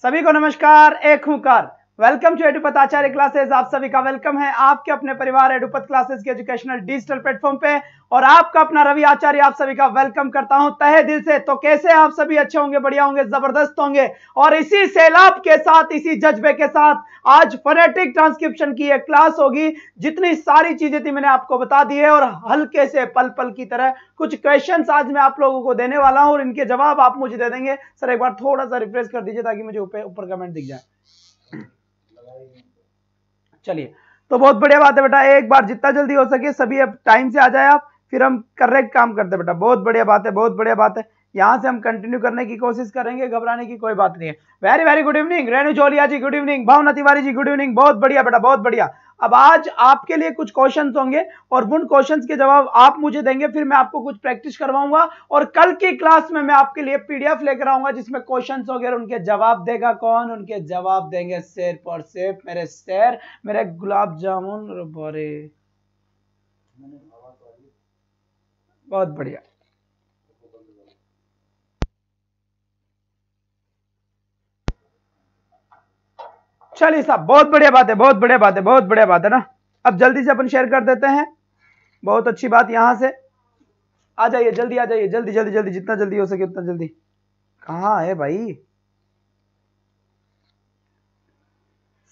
सभी को नमस्कार, एक हुंकार। Welcome to Edupat Acharya classes. आप सभी का वेलकम है आपके अपने परिवार एडुपत क्लासेस के एजुकेशनल डिजिटल प्लेटफॉर्म पे, और आपका अपना रवि आचार्य आप सभी का वेलकम करता हूं तहे दिल से। तो कैसे आप सभी? अच्छे होंगे, बढ़िया होंगे, जबरदस्त होंगे। और इसी सैलाब के साथ, इसी जज्बे के साथ आज फोनेटिक ट्रांसक्रिप्शन की एक क्लास होगी। जितनी सारी चीजें थी मैंने आपको बता दी है, और हल्के से पल पल की तरह कुछ क्वेश्चंस आज मैं आप लोगों को देने वाला हूं, और इनके जवाब आप मुझे दे देंगे। सर एक बार थोड़ा सा रिफ्रेश कर दीजिए ताकि मुझे ऊपर कमेंट दिख जाए। चलिए, तो बहुत बढ़िया बात है बेटा। एक बार जितना जल्दी हो सके सभी अब टाइम से आ जाए आप, फिर हम करेक्ट काम करते हैं बेटा। बहुत बढ़िया बात है, बहुत बढ़िया बात है। यहां से हम कंटिन्यू करने की कोशिश करेंगे, घबराने की कोई बात नहीं है। Very very good evening Renu Jolia ji, good evening. Bhavna Tiwari ji, good evening. बहुत बढ़िया बेटा, बहुत बढ़िया। अब आज आपके लिए कुछ क्वेश्चंस होंगे और उन क्वेश्चंस के जवाब आप मुझे देंगे, फिर मैं आपको कुछ प्रैक्टिस करवाऊंगा। और कल की क्लास में मैं आपके लिए पीडीएफ लेकर आऊंगा जिसमें क्वेश्चंस वगैरह, उनके जवाब देगा कौन? उनके जवाब देंगे शेर पर शेर मेरे शेर, मेरे गुलाब जामुन। बोरे बहुत बढ़िया। चलिए साहब, बहुत बढ़िया बात है, बहुत बढ़िया बात है, बहुत बढ़िया बात है ना। अब जल्दी से अपन शेयर कर देते हैं। बहुत अच्छी बात। यहां से आ जाइए, जल्दी आ जाइए, जल्दी जल्दी जल्दी, जितना जल्दी हो सके उतना जल्दी। कहाँ है भाई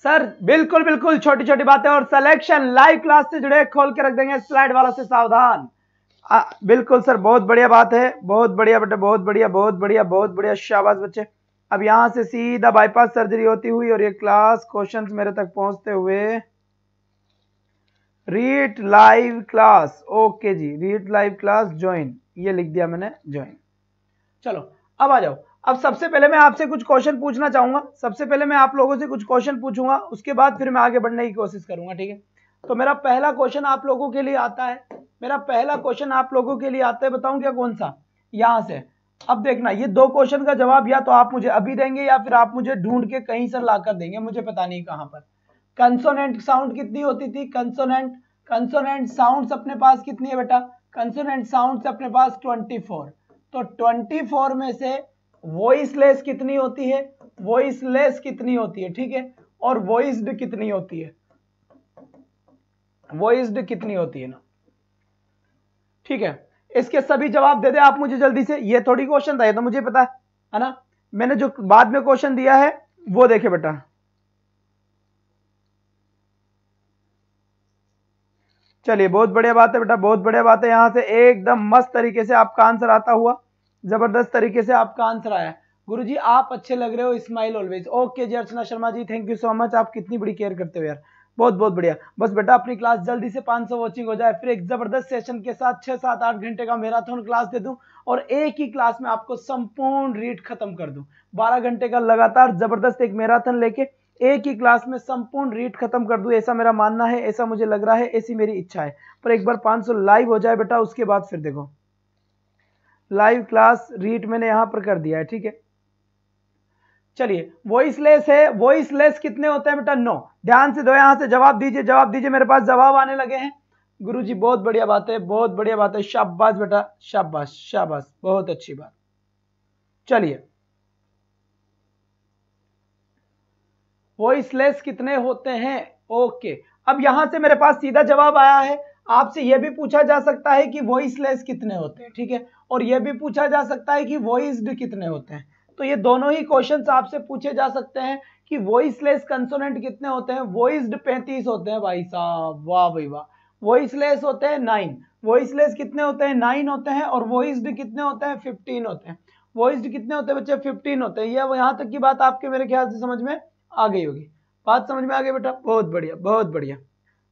सर? बिल्कुल बिल्कुल, छोटी छोटी बातें और सिलेक्शन लाइव क्लास से जुड़े खोल के रख देंगे, स्लाइड वालों से सावधान। बिल्कुल सर, बहुत बढ़िया बात है, बहुत बढ़िया बेटा, बहुत बढ़िया, बहुत बढ़िया, बहुत बढ़िया, शाबाश बच्चे। अब यहां से सीधा बाईपास सर्जरी होती हुई और ये क्लास क्वेश्चंस मेरे तक पहुंचते हुए रीड लाइव क्लास। ओके जी, रीड लाइव क्लास ज्वाइन, ये लिख दिया मैंने, ज्वाइन। चलो अब आ जाओ। अब सबसे पहले मैं आपसे कुछ क्वेश्चन पूछना चाहूंगा। सबसे पहले मैं आप लोगों से कुछ क्वेश्चन पूछूंगा, उसके बाद फिर मैं आगे बढ़ने की कोशिश करूंगा, ठीक है? तो मेरा पहला क्वेश्चन आप लोगों के लिए आता है, मेरा पहला क्वेश्चन आप लोगों के लिए आता है, बताऊं क्या कौन सा? यहां से। अब देखना, ये दो क्वेश्चन का जवाब या तो आप मुझे अभी देंगे या फिर आप मुझे ढूंढ के कहीं से लाकर देंगे, मुझे पता नहीं कहां पर। कंसोनेंट साउंड कितनी होती थी? कंसोनेंट साउंड्स अपने पास कितनी है बेटा? कंसोनेंट साउंड्स अपने पास 24। तो 24 में से वॉइसलेस कितनी होती है? वॉइसलेस कितनी होती है, ठीक है? और वॉइस्ड कितनी होती है? वॉइस्ड कितनी होती है ना, ठीक है? इसके सभी जवाब दे दे आप मुझे जल्दी से। ये थोड़ी क्वेश्चन था, ये तो मुझे पता है ना। मैंने जो बाद में क्वेश्चन दिया है वो देखे बेटा। चलिए, बहुत बढ़िया बात है बेटा, बहुत बढ़िया बात है। यहां से एकदम मस्त तरीके से आपका आंसर आता हुआ, जबरदस्त तरीके से आपका आंसर आया। गुरुजी आप अच्छे लग रहे हो, smile always. Okay ji, Archana Sharma ji, thank you so much. आप कितनी बड़ी केयर करते हो यार, बहुत बहुत बढ़िया। बस बेटा अपनी क्लास जल्दी से 500 वॉचिंग हो जाए, फिर एक जबरदस्त सेशन के साथ 6 7 8 घंटे का मैराथन क्लास दे दूं, और एक ही क्लास में आपको संपूर्ण रीड खत्म कर दूं। 12 घंटे का लगातार जबरदस्त एक मैराथन लेके एक ही क्लास में संपूर्ण रीड खत्म कर दूं, ऐसा मेरा मानना है, ऐसा मुझे लग रहा है, ऐसी मेरी इच्छा है। पर एक बार 500 लाइव हो जाए बेटा, उसके बाद फिर देखो। लाइव क्लास रीड मैंने यहां पर कर दिया है, ठीक है? चलिए, वॉइसलेस है, वॉइसलेस कितने होते हैं बेटा? 9। ध्यान से दो, यहां से जवाब दीजिए, जवाब दीजिए, मेरे पास जवाब आने लगे हैं। गुरुजी बहुत बढ़िया बात है, बहुत बढ़िया बात है, शाबाश बेटा, शाबाश शाबाश, बहुत अच्छी बात। चलिए, वॉइसलेस कितने होते हैं? ओके, अब यहां से मेरे पास सीधा जवाब आया है। आपसे यह भी पूछा जा सकता है कि वॉइसलेस कितने होते हैं, ठीक है? और यह भी पूछा जा सकता है कि वॉइस्ड कितने होते हैं। तो ये दोनों ही क्वेश्चंस आपसे पूछे जा सकते हैं कि वॉइसलेस कंसोनेंट कितने होते हैं। वॉइस्ड 35 होते हैं भाई साहब, वाह भाई वाह। वॉइसलेस होते हैं 9। वॉइसलेस कितने होते हैं? 9 होते हैं। और वॉइस्ड कितने होते हैं? 15 होते हैं। वॉइस्ड कितने होते हैं बच्चे? 15 होते हैं। ये यहां तक की बात आपके मेरे ख्याल से समझ में आ गई होगी। बात समझ में आ गई बेटा? बहुत बढ़िया, बहुत बढ़िया,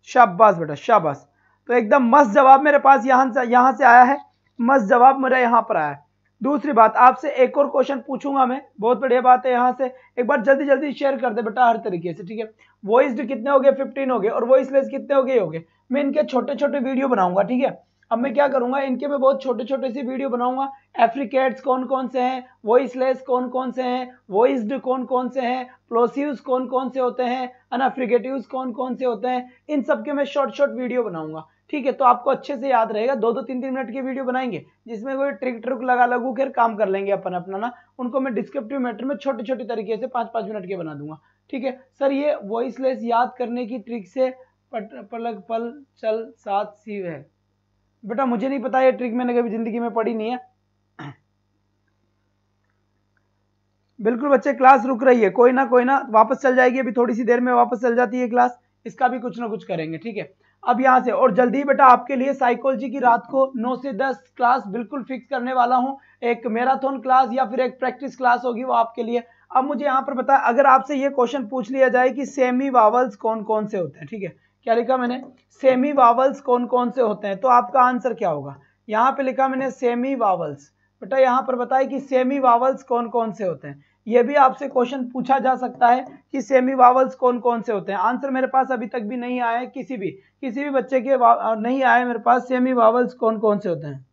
शाबाश बेटा, शाबाश। तो एकदम मस्त जवाब मेरे पास यहां से आया है, मस्त जवाब मेरा यहां पर आया है। दूसरी बात, आपसे एक और क्वेश्चन पूछूंगा मैं, बहुत बढ़िया बात है। यहां से एक बार जल्दी जल्दी शेयर कर दे बेटा, हर तरीके से, ठीक है? वॉइस्ड कितने हो गए? 15 हो गए। और वॉइसलेस कितने हो गए? हो गए। मैं इनके छोटे छोटे वीडियो बनाऊंगा, ठीक है? अब मैं क्या करूंगा, इनके मैं बहुत छोटे छोटे सी वीडियो बनाऊंगा। एफ्रिकेट्स कौन कौन से हैं, वॉइसलेस कौन कौन से हैं, वॉइस्ड कौन कौन से हैं, प्लोसिव्स कौन कौन से होते हैं, अनफ्रिकेटिव्स कौन कौन से होते हैं, इन सब के मैं शॉर्ट शॉर्ट वीडियो बनाऊंगा। ठीक है, तो आपको अच्छे से याद रहेगा। 2-2 3-3 मिनट की वीडियो बनाएंगे जिसमें कोई ट्रिक लगा लगू कर काम कर लेंगे अपन अपना ना, उनको मैं डिस्क्रिप्टिव मैटर में छोटे छोटे तरीके से 5-5 मिनट के बना दूंगा। ठीक है सर, ये वॉइसलेस याद करने की ट्रिक से पलक पल चल साथ सी है। बेटा मुझे नहीं पता, ये ट्रिक मैंने कभी जिंदगी में पढ़ी नहीं है। बिल्कुल बच्चे, क्लास रुक रही है, कोई ना वापस चल जाएगी, अभी थोड़ी सी देर में वापस चल जाती है क्लास, इसका भी कुछ ना कुछ करेंगे। ठीक है, अब यहाँ से और जल्दी बेटा आपके लिए साइकोलॉजी की रात को 9 से 10 क्लास बिल्कुल फिक्स करने वाला हूँ। एक मैराथन क्लास या फिर एक प्रैक्टिस क्लास होगी वो आपके लिए। अब मुझे यहाँ पर पता है, अगर आपसे ये क्वेश्चन पूछ लिया जाए कि सेमी वावल्स कौन कौन से होते हैं, ठीक है, क्या लिखा मैंने, सेमी वावल्स कौन कौन से होते हैं, तो आपका आंसर क्या होगा। यहाँ पे लिखा मैंने सेमी वावल्स। बेटा यहाँ पर बताए कि सेमी वावल्स कौन कौन से होते हैं, ये भी आपसे क्वेश्चन पूछा जा सकता है कि सेमी वावल्स कौन कौन से होते हैं। आंसर मेरे पास अभी तक भी नहीं आया है, किसी भी बच्चे के नहीं आया मेरे पास सेमी वावल्स कौन कौन से होते हैं।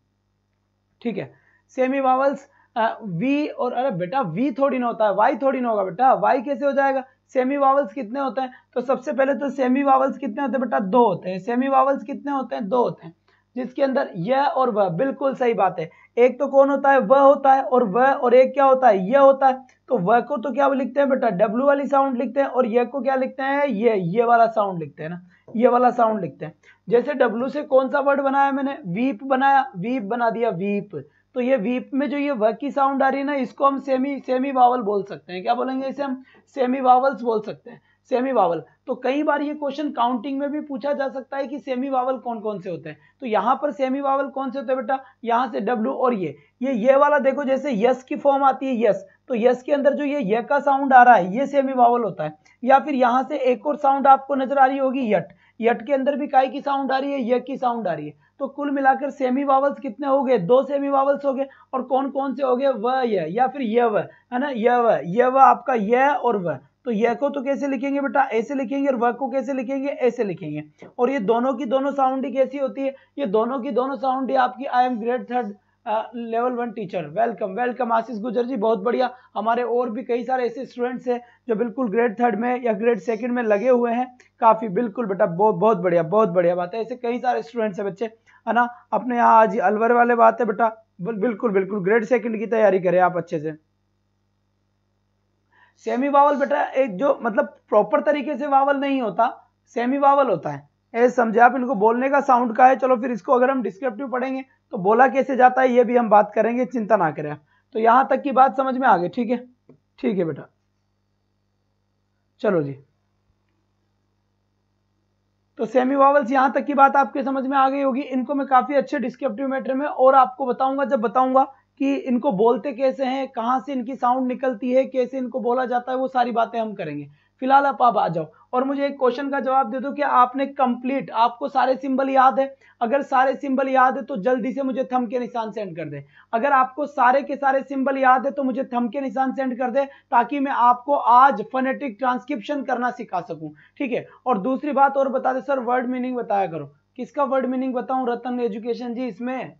ठीक है, सेमी वावल्स वी, और अरे बेटा वी थोड़ी ना होता है, वाई थोड़ी ना होगा बेटा, वाई कैसे हो जाएगा। सेमी वावल्स कितने होते हैं, तो सबसे पहले तो सेमी वावल्स कितने होते हैं बेटा, 2 होते हैं। सेमी वावल्स कितने होते हैं, 2 होते हैं, जिसके अंदर यह और वह, बिल्कुल सही बात है। एक तो कौन होता है, वह होता है, और वह, और एक क्या होता है, यह होता है। तो वह को तो क्या लिखते हैं बेटा, डब्ल्यू वाली साउंड लिखते हैं, और यह को क्या लिखते हैं, ये वाला साउंड लिखते हैं ना, ये वाला साउंड लिखते हैं। जैसे डब्ल्यू से कौन सा वर्ड बनाया मैंने, वीप बनाया, वीप बना दिया वीप, तो ये वीप में जो ये व की साउंड आ रही है ना, इसको हम सेमी वावल बोल सकते हैं। क्या बोलेंगे इसे हम, सेमी वावल्स बोल सकते हैं, सेमी वावल। तो कई बार ये क्वेश्चन काउंटिंग में भी पूछा जा सकता है कि सेमी वावल कौन कौन से होते हैं। तो यहाँ पर सेमी वावल कौन से होते हैं बेटा, यहाँ से डब्ल्यू, और ये वाला देखो, जैसे यस की फॉर्म आती है यस, तो यस के अंदर जो ये का साउंड आ रहा है ये सेमी वावल होता है। या फिर यहाँ से एक और साउंड आपको नजर आ रही होगी यट, यट के अंदर भी काय की साउंड आ रही है, ये की साउंड आ रही है। तो कुल मिलाकर सेमी वावल्स कितने हो गए, 2 सेमी वावल्स हो गए। और कौन कौन से हो गए, वह, यह, या फिर यह वह, है ना, यह वह आपका यह और वह। तो यह को तो कैसे लिखेंगे बेटा, ऐसे लिखेंगे, और वह को कैसे लिखेंगे, ऐसे लिखेंगे। और ये दोनों की दोनों साउंड ही कैसी होती है, ये दोनों की दोनों साउंड ही आपकी I am grade 3 level 1 teacher. Welcome Ashish Gujar ji, बहुत बढ़िया। हमारे और भी कई सारे ऐसे स्टूडेंट्स हैं जो बिल्कुल ग्रेड 3 में या ग्रेड 2 में लगे हुए हैं, काफी, बिल्कुल बेटा, बहुत बढ़िया, बहुत बढ़िया बात है। ऐसे कई सारे स्टूडेंट्स हैं बच्चे, है ना, अपने यहाँ आज अलवर वाले बात है बेटा, बिल्कुल ग्रेड 2 की तैयारी करें आप अच्छे से। सेमी वावल बेटा एक जो मतलब प्रॉपर तरीके से वावल नहीं होता, सेमी वावल होता है, ऐसे समझे आप। इनको बोलने का साउंड का है, चलो फिर इसको अगर हम डिस्क्रिप्टिव पढ़ेंगे तो बोला कैसे जाता है ये भी हम बात करेंगे, चिंता ना करें। तो यहां तक की बात समझ में आ गई, ठीक है, ठीक है बेटा, चलो जी। तो सेमी वावल्स यहां तक की बात आपके समझ में आ गई होगी। इनको मैं काफी अच्छे डिस्क्रिप्टिव मैटर में और आपको बताऊंगा, जब बताऊंगा कि इनको बोलते कैसे हैं, कहां से इनकी साउंड निकलती है, कैसे इनको बोला जाता है, वो सारी बातें हम करेंगे। फिलहाल आप आ जाओ और मुझे एक क्वेश्चन का जवाब दे दो कि आपने कंप्लीट, आपको सारे सिंबल याद है। अगर सारे सिंबल याद है तो जल्दी से मुझे थंब के निशान सेंड कर दे। अगर आपको सारे के सारे सिंबल याद है तो मुझे थंब के निशान सेंड कर दे, ताकि मैं आपको आज फोनेटिक ट्रांसक्रिप्शन करना सिखा सकूं, ठीक है। और दूसरी बात और बता दे सर, वर्ड मीनिंग बताया करो। किसका वर्ड मीनिंग बताऊं, रतन एजुकेशन जी इसमें,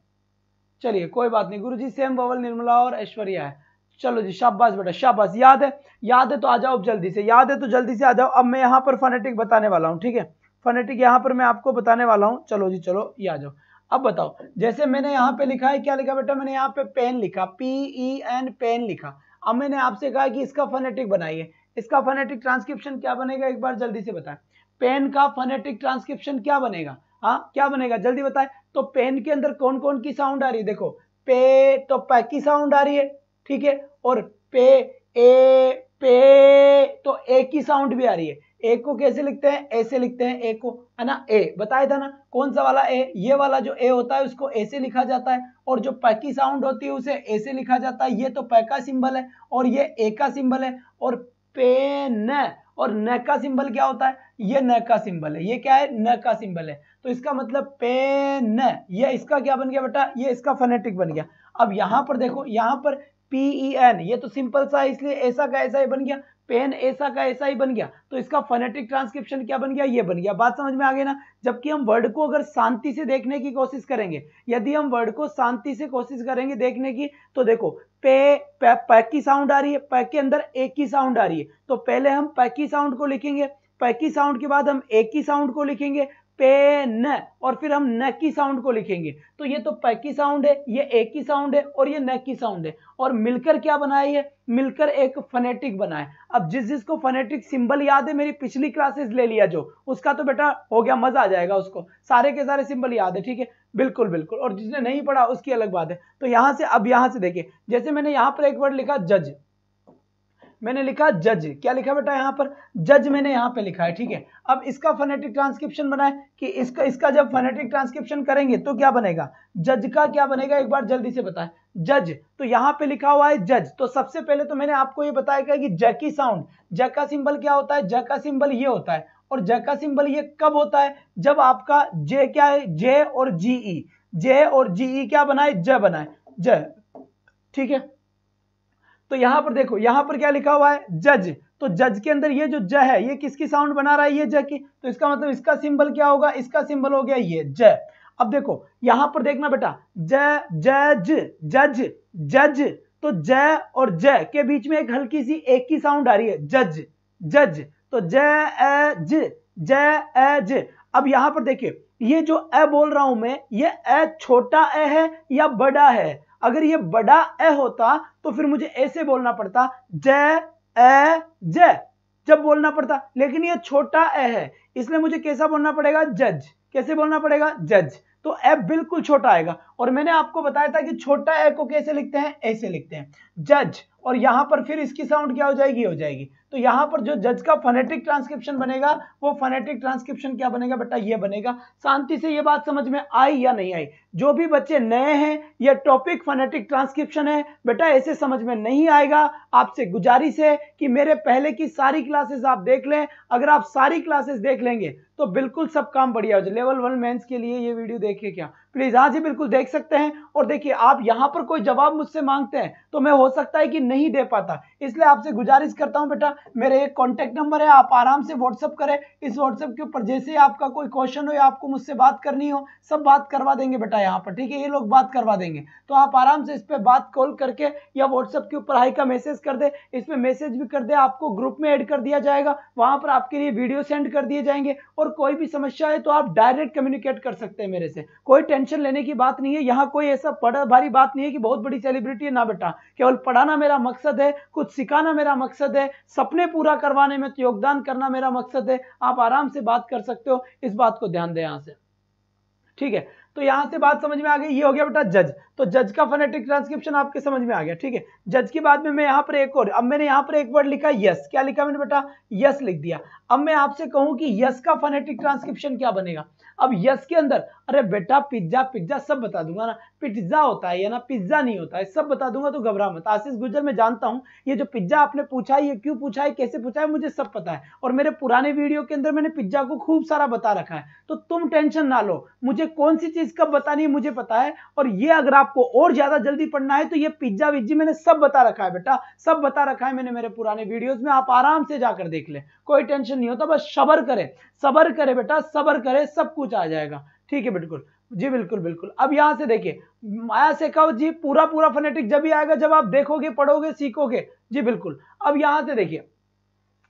चलिए कोई बात नहीं। गुरुजी सेम बवल निर्मला और ऐश्वर्या है, चलो जी, शाबाश बेटा शाबाश। याद है तो आ जाओ जल्दी से, याद है तो जल्दी से आ जाओ। अब मैं यहाँ पर फोनेटिक बताने वाला हूँ, ठीक है, फोनेटिक यहाँ पर मैं आपको बताने वाला हूँ। चलो जी चलो, ये आ जाओ। अब बताओ, जैसे मैंने यहाँ पे लिखा है, क्या लिखा बेटा, मैंने यहाँ पे पेन लिखा, PEN पेन लिखा। अब मैंने आपसे कहा कि इसका फोनेटिक बनाइए, इसका फोनेटिक ट्रांसक्रिप्शन क्या बनेगा, एक बार जल्दी से बताएं। पेन का फोनेटिक ट्रांसक्रिप्शन क्या बनेगा, हाँ क्या बनेगा, जल्दी बताएं। तो पेन के अंदर कौन कौन की साउंड आ रही है, देखो पे तो पै की साउंड आ रही है, ठीक है, और पे तो ए की साउंड भी आ रही है। ए को कैसे लिखते हैं, ऐसे लिखते हैं ए को, है ना, ए बताया था ना, कौन सा वाला ए, ये वाला जो ए होता है उसको ए से लिखा जाता है, और जो पै की साउंड होती है उसे ए से लिखा जाता है। ये तो पै का सिंबल है और ये ए का सिंबल है। और पेन और न का सिंबल क्या होता है, ये न का सिंबल है, ये क्या है, न का सिंबल है। तो इसका मतलब पेन, ये इसका क्या बन गया बेटा, ये इसका फोनेटिक बन गया। अब यहां पर देखो, यहां पर PEN, ये तो सिंपल सा है इसलिए ऐसा का ऐसा ही बन गया, पेन ऐसा का ऐसा ही बन गया। तो इसका फोनेटिक ट्रांसक्रिप्शन क्या बन गया, ये बन गया। बात समझ में आ गई ना। जबकि हम वर्ड को अगर शांति से देखने की कोशिश करेंगे, यदि हम वर्ड को शांति से कोशिश करेंगे देखने की, तो देखो पै की साउंड आ रही है, पै के अंदर ए की साउंड आ रही है। तो पहले हम पै की साउंड को लिखेंगे, पै की साउंड के बाद हम ए की साउंड को लिखेंगे, पेन, और फिर हम न की साउंड को लिखेंगे तो ये तो प की साउंड है, ये ए की साउंड है और ये न की साउंड है, और मिलकर क्या बनाए, ये मिलकर एक फोनेटिक बनाए। अब जिसको फोनेटिक सिंबल याद है, मेरी पिछली क्लासेस ले लिया जो, उसका तो बेटा हो गया, मजा आ जाएगा, उसको सारे के सारे सिंबल याद है, ठीक है, बिल्कुल बिल्कुल। और जिसने नहीं पढ़ा उसकी अलग बात है। तो यहां से, अब यहां से देखिए, जैसे मैंने यहां पर एक वर्ड लिखा जज, मैंने लिखा जज, क्या लिखा बेटा यहां पर, जज मैंने यहां पे लिखा है, ठीक है। अब इसका फोनेटिक ट्रांसक्रिप्शन बनाए कि इसका जब फोनेटिक ट्रांसक्रिप्शन करेंगे तो क्या बनेगा, जज का क्या बनेगा, एक बार जल्दी से बताएं, जज। तो यहां पे लिखा हुआ है जज, तो सबसे पहले तो मैंने आपको ये बताया कि ज की साउंड, ज का सिंबल क्या होता है, ज का सिंबल ये होता है, और ज का सिंबल ये कब होता है, जब आपका जे क्या है, जे और जीई, जे और जीई क्या बनाए, ज बनाए, ज, ठीक है। तो यहां पर देखो, यहां पर क्या लिखा हुआ है, जज, तो जज के अंदर ये जो ज है, ये किसकी साउंड बना रहा है, ये ज की, तो इसका मतलब इसका सिंबल क्या होगा, इसका सिंबल हो गया ये ज। अब देखो यहां पर देखना बेटा, ज, जज, जज, जज, तो ज और ज के बीच में एक हल्की सी एक की साउंड आ रही है, जज, जज, तो ज। अब यहां पर देखिए, ये जो अ बोल रहा हूं मैं, ये अ छोटा अ है या बड़ा है, अगर ये बड़ा अ होता तो फिर मुझे ऐसे बोलना पड़ता, ज ए ज, जब बोलना पड़ता, लेकिन ये छोटा अ है, इसलिए मुझे कैसा बोलना पड़ेगा, जज, कैसे बोलना पड़ेगा, जज। तो अ बिल्कुल छोटा आएगा, और मैंने आपको बताया था कि छोटा अ को कैसे लिखते हैं, ऐसे लिखते हैं, जज, और यहां पर फिर इसकी साउंड क्या हो जाएगी, हो जाएगी। तो यहां पर जो जज का फोनेटिक ट्रांसक्रिप्शन बनेगा, वो फोनेटिक ट्रांसक्रिप्शन क्या बनेगा बेटा, ये बनेगा। शांति से ये बात समझ में आई या नहीं आई, जो भी बच्चे नए हैं, ये टॉपिक फोनेटिक ट्रांसक्रिप्शन है बेटा, ऐसे समझ में नहीं आएगा, आपसे गुजारिश है कि मेरे पहले की सारी क्लासेस आप देख लें। अगर आप सारी क्लासेस देख लेंगे तो बिल्कुल सब काम बढ़िया हो जाए। लेवल 1 मेंस के लिए ये वीडियो देखिए क्या, प्लीज, हाँ जी बिल्कुल देख सकते हैं। और देखिए, आप यहां पर कोई जवाब मुझसे मांगते हैं तो मैं हो सकता है कि नहीं दे पाता, इसलिए आपसे गुजारिश करता हूं बेटा, मेरे एक कॉन्टेक्ट नंबर है, आप आराम से व्हाट्सअप करें, इस व्हाट्सएप के ऊपर जैसे आपका कोई क्वेश्चन हो या आपको मुझसे बात करनी हो, सब बात करवा देंगे बेटा यहाँ पर, ठीक है, ये लोग बात करवा देंगे। तो आप आराम से इस पे बात कॉल करके या व्हाट्सएप के ऊपर हाई का मैसेज कर दे, इसमें मैसेज भी कर दे, आपको ग्रुप में ऐड कर दिया जाएगा, वहां पर आपके लिए वीडियो सेंड कर दिए जाएंगे, और कोई भी समस्या है तो आप डायरेक्ट कम्युनिकेट कर सकते हैं मेरे से, कोई टेंशन लेने की बात नहीं है। यहाँ कोई ऐसा बड़ा भारी बात नहीं है कि बहुत बड़ी सेलिब्रिटी है, ना बेटा, केवल पढ़ाना मेरा मकसद है, कुछ सिखाना मेरा मकसद है, सपने पूरा करवाने में योगदान करना मेरा मकसद है। आप आराम से बात कर सकते हो, इस बात को ध्यान दें यहां से, ठीक है। तो यहां से बात समझ में आ गई, ये हो गया बेटा जज, तो जज का फोनेटिक ट्रांसक्रिप्शन आपके समझ में आ गया, ठीक है। जज के बाद में मैं यहां पर एक और, अब मैंने यहां पर एक वर्ड लिखा यस, क्या लिखा मैंने बेटा, यस लिख दिया। अब मैं आपसे कहूं कि यस का फोनेटिक ट्रांसक्रिप्शन क्या बनेगा, अब यस के अंदर, अरे बेटा पिज्जा, पिज्जा सब बता दूंगा ना, पिज्जा होता है या ना पिज्जा नहीं होता है, सब बता दूंगा, तो घबरा मत। आशीष गुजर, मैं जानता हूं ये जो पिज्जा आपने पूछा है, ये क्यों पूछा है, कैसे पूछा है, मुझे सब पता है, और मेरे पुराने वीडियो के अंदर मैंने पिज्जा को खूब सारा बता रखा है, तो तुम टेंशन ना लो, मुझे कौन सी चीज कब बतानी है मुझे पता है। और ये अगर आपको और ज्यादा जल्दी पढ़ना है तो ये पिज्जा विज्जी मैंने सब बता रखा है बेटा, सब बता रखा है मैंने मेरे पुराने वीडियोस में, आप आराम से जाकर देख ले, कोई टेंशन नहीं होता, बस सब्र करे, सब्र करे बेटा, सब्र करे, सब कुछ आ जाएगा, ठीक है, बिल्कुल जी, बिल्कुल बिल्कुल। अब यहां से देखिए, माया से कहो जी, पूरा पूरा फोनेटिक जब भी आएगा जब आप देखोगे, पढ़ोगे, सीखोगे, जी बिल्कुल। अब यहां से देखिए,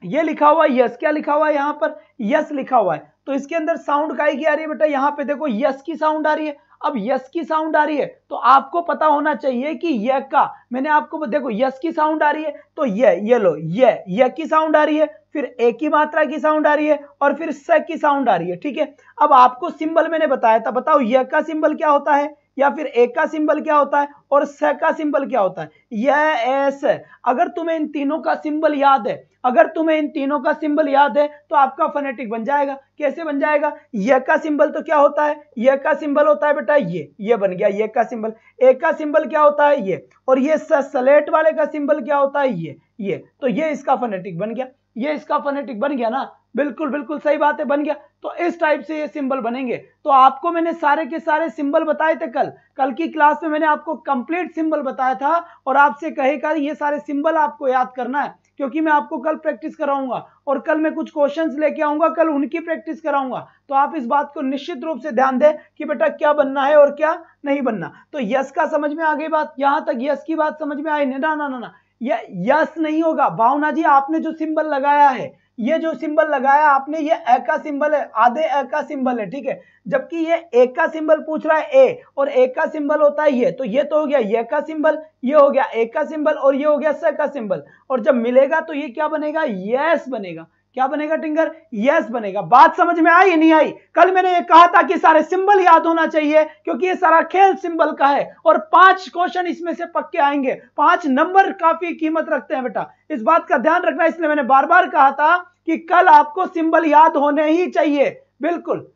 ये लिखा हुआ है यस, क्या लिखा हुआ है यहां पर, यस लिखा हुआ है, तो इसके अंदर साउंड काई की आ रही है बेटा, यहां पे देखो यस की साउंड आ रही है। अब यस की साउंड आ रही है तो आपको पता होना चाहिए कि ये का, मैंने आपको देखो यस की साउंड आ रही है तो ये लो, ये की साउंड आ रही है, फिर ए की मात्रा की साउंड आ रही है, और फिर स की साउंड आ रही है, ठीक है। अब आपको सिंबल मैंने बताया था, बताओ ये का सिंबल क्या होता है, या फिर ए का सिंबल क्या होता है, और स का सिंबल क्या होता है, यह एस। अगर तुम्हें इन तीनों का सिंबल याद है, अगर तुम्हें इन तीनों का सिंबल याद है तो आपका फोनेटिक बन जाएगा। कैसे बन जाएगा, ये का सिंबल तो क्या होता है, ये का सिंबल होता है बेटा ये बन गया ये का सिंबल, ए का सिंबल क्या होता है ये, और ये सलेट वाले का सिंबल क्या होता है ये, तो ये इसका फोनेटिक बन गया, ये इसका फोनेटिक बन गया ना, बिल्कुल बिल्कुल सही बात है, बन गया। तो इस टाइप से ये सिंबल बनेंगे। तो आपको मैंने सारे के सारे सिंबल बताए थे, कल की क्लास में मैंने आपको कंप्लीट सिंबल बताया था, और आपसे कहेगा ये सारे सिंबल आपको याद करना है, क्योंकि मैं आपको कल प्रैक्टिस कराऊंगा, और कल मैं कुछ क्वेश्चंस लेके आऊंगा, कल उनकी प्रैक्टिस कराऊंगा। तो आप इस बात को निश्चित रूप से ध्यान दें कि बेटा क्या बनना है और क्या नहीं बनना। तो यस का समझ में आ गई बात, यहां तक यस की बात समझ में आई? ना ना ना ना, यस नहीं होगा भावना जी, आपने जो सिंबल लगाया है ये जो सिंबल लगाया आपने ये ए का सिंबल है, आधे ए का सिंबल है, ठीक है। जबकि ये ए का सिंबल पूछ रहा है ए, और ए का सिंबल होता है ये, तो ये तो हो गया ये का सिंबल, ये हो गया ए का सिंबल, और ये हो गया स का सिंबल। और जब मिलेगा तो ये क्या बनेगा, यस बनेगा। क्या बनेगा टिंगर, यस बनेगा। बात समझ में आई नहीं आई? कल मैंने ये कहा था कि सारे सिंबल याद होना चाहिए, क्योंकि ये सारा खेल सिंबल का है, और 5 क्वेश्चन इसमें से पक्के आएंगे। 5 नंबर काफी कीमत रखते हैं बेटा, इस बात का ध्यान रखना। इसलिए मैंने बार बार कहा था कि कल आपको सिंबल याद होने ही चाहिए, बिल्कुल।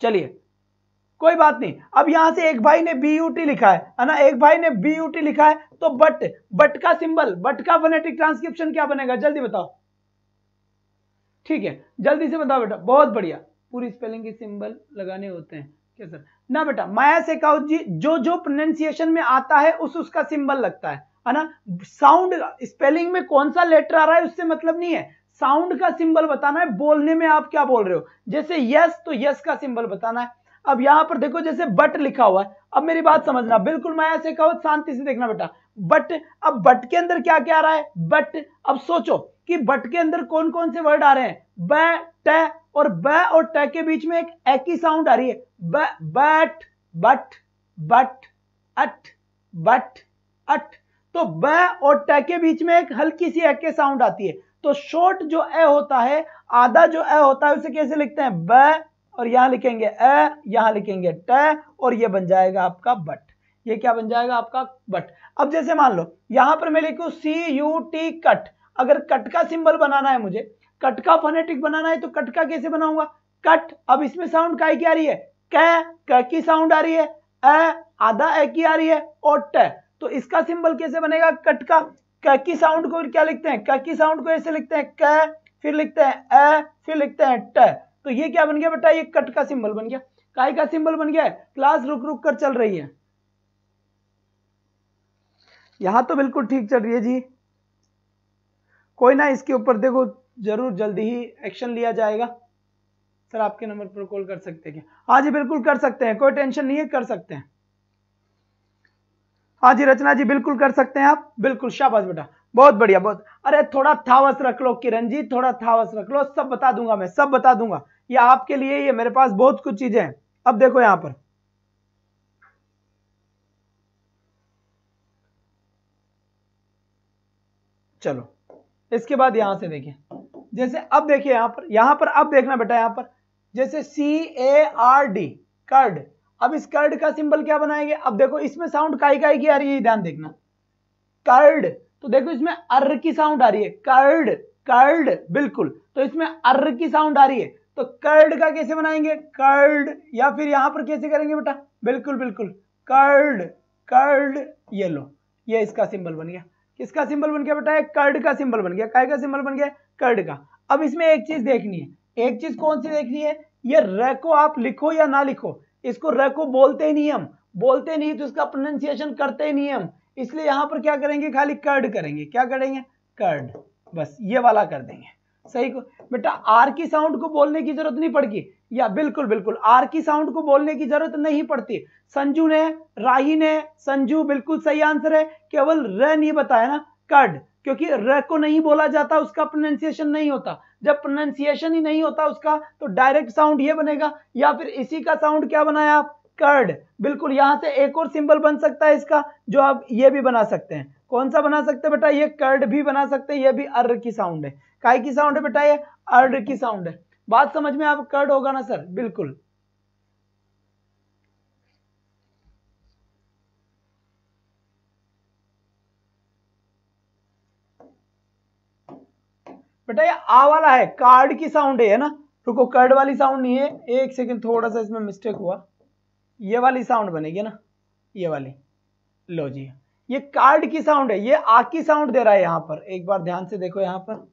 चलिए कोई बात नहीं। अब यहां से एक भाई ने BUT लिखा है ना, एक भाई ने BUT लिखा है, तो बट का सिंबल, बट का फोनेटिक ट्रांसक्रिप्शन क्या बनेगा, जल्दी बताओ। ठीक है, जल्दी से बताओ बेटा, बहुत बढ़िया। पूरी स्पेलिंग के सिंबल लगाने होते हैं क्या सर? ना बेटा, माया शेखावत जी, जो प्रोनाउंसिएशन में आता है उसका सिंबल लगता है ना। साउंड स्पेलिंग में कौन सा लेटर आ रहा है उससे मतलब नहीं है, साउंड का सिंबल बताना है, बोलने में आप क्या बोल रहे हो। जैसे यस, तो यस का सिंबल बताना है। अब यहां पर देखो जैसे बट लिखा हुआ है, अब मेरी बात समझना, बिल्कुल माया शेखावत शांति से देखना बेटा। बट, अब बट के अंदर क्या क्या आ रहा है, बट। अब सोचो कि बट के अंदर कौन कौन से वर्ड आ रहे हैं, ब, ट, और ब और ट के बीच में एक की साउंड आ रही है, but, but, but, at, but, at. तो ब और ट के बीच में एक हल्की सी एक के साउंड आती है। तो शॉर्ट जो ए होता है, आधा जो ए होता है, उसे कैसे लिखते हैं, ब, और यहां लिखेंगे ए, यहां लिखेंगे ट, और ये बन जाएगा आपका बट। ये क्या बन जाएगा आपका, बट। अब जैसे मान लो यहां पर मैं लिखूं CUT, कट। अगर कट का सिंबल बनाना है मुझे, कट का फोनेटिक बनाना है, तो कट का कैसे बनाऊंगा, कट। अब इसमें साउंड काय की आ रही है, क की साउंड आ रही है, आधा ए की आ रही है, और ट। तो इसका सिंबल कैसे बनेगा, कट का। क की साउंड को क्या लिखते हैं, क की साउंड को ऐसे लिखते हैं क, फिर लिखते हैं फिर लिखते हैं ट। तो ये क्या बन गया बेटा, ये कट का सिंबल बन गया, काय का सिंबल बन गया है। क्लास रुक रुक कर चल रही है, यहां तो बिल्कुल ठीक चल रही है जी। कोई ना, इसके ऊपर देखो जरूर जल्दी ही एक्शन लिया जाएगा। सर आपके नंबर पर कॉल कर सकते हैं क्या? हाँ जी बिल्कुल कर सकते हैं, कोई टेंशन नहीं है, कर सकते हैं। हाँ जी रचना जी बिल्कुल कर सकते हैं आप, बिल्कुल, शाबाश बेटा, बहुत बढ़िया, बहुत। अरे थोड़ा थावस रख लो किरण जी, थोड़ा थावस रख लो, सब बता दूंगा मैं, सब बता दूंगा। ये आपके लिए, ये मेरे पास बहुत कुछ चीजें हैं। अब देखो यहां पर, चलो इसके बाद यहां से देखिए, जैसे अब देखिए यहां पर अब देखना बेटा, यहां पर जैसे CARD, कर्ड। अब इस कर्ड का सिंबल क्या बनाएंगे, अब देखो इसमें साउंड काय की आ रही है, ध्यान देखना, कर्ड। तो देखो इसमें अर्र की साउंड आ रही है, कर्ड, कर्ड, बिल्कुल। तो इसमें अर्र की साउंड आ रही है, तो कर्ड का कैसे बनाएंगे, कर्ड। या फिर यहां पर कैसे करेंगे बेटा, बिल्कुल बिल्कुल, कर्ड, कर्ड। ये लो, ये इसका सिंबल बन गया। किसका सिंबल बन गया बेटा, कर्ड का सिंबल बन गया। काय का सिंबल बन गया, कर्ड का। अब इसमें एक चीज देखनी है, एक चीज कौन सी देखनी है, ये र को आप लिखो या ना लिखो, इसको र को बोलते ही नहीं हम, बोलते नहीं तो इसका प्रोनाउंसिएशन करते ही नहीं हम। इसलिए यहां पर क्या करेंगे, खाली कर्ड करेंगे। क्या करेंगे, कर्ड, बस ये वाला कर देंगे। सही को बेटा, आर की साउंड को बोलने की जरूरत नहीं पड़ती, या बिल्कुल बिल्कुल आर की साउंड को बोलने की जरूरत नहीं पड़ती। संजू ने, राही ने, संजू बिल्कुल सही आंसर है, केवल र नहीं बताया ना, कर्ड, क्योंकि र को नहीं बोला जाता, उसका प्रोनाउंसिएशन नहीं होता। जब प्रोनाउंसिएशन ही नहीं होता उसका, तो डायरेक्ट साउंड ये बनेगा, या फिर इसी का साउंड क्या बनाया आप, कर्ड। बिल्कुल, यहां से एक और सिंबल बन सकता है इसका, जो आप ये भी बना सकते हैं। कौन सा बना सकते हैं बेटा, ये कर्ड भी बना सकते हैं, ये भी अर्र की साउंड है। काय की साउंड है बेटा, ये अर्र की साउंड है। बात समझ में आप, कर्ड होगा ना सर, बिल्कुल। बेटा ये आ वाला है, कार्ड की साउंड है ना, रुको, कर्ड वाली साउंड नहीं है, एक सेकंड, थोड़ा सा इसमें मिस्टेक हुआ, ये वाली साउंड बनेगी ना, ये वाली, लो जी, ये कार्ड की साउंड है, ये आ की साउंड दे रहा है यहां पर। एक बार ध्यान से देखो, यहां पर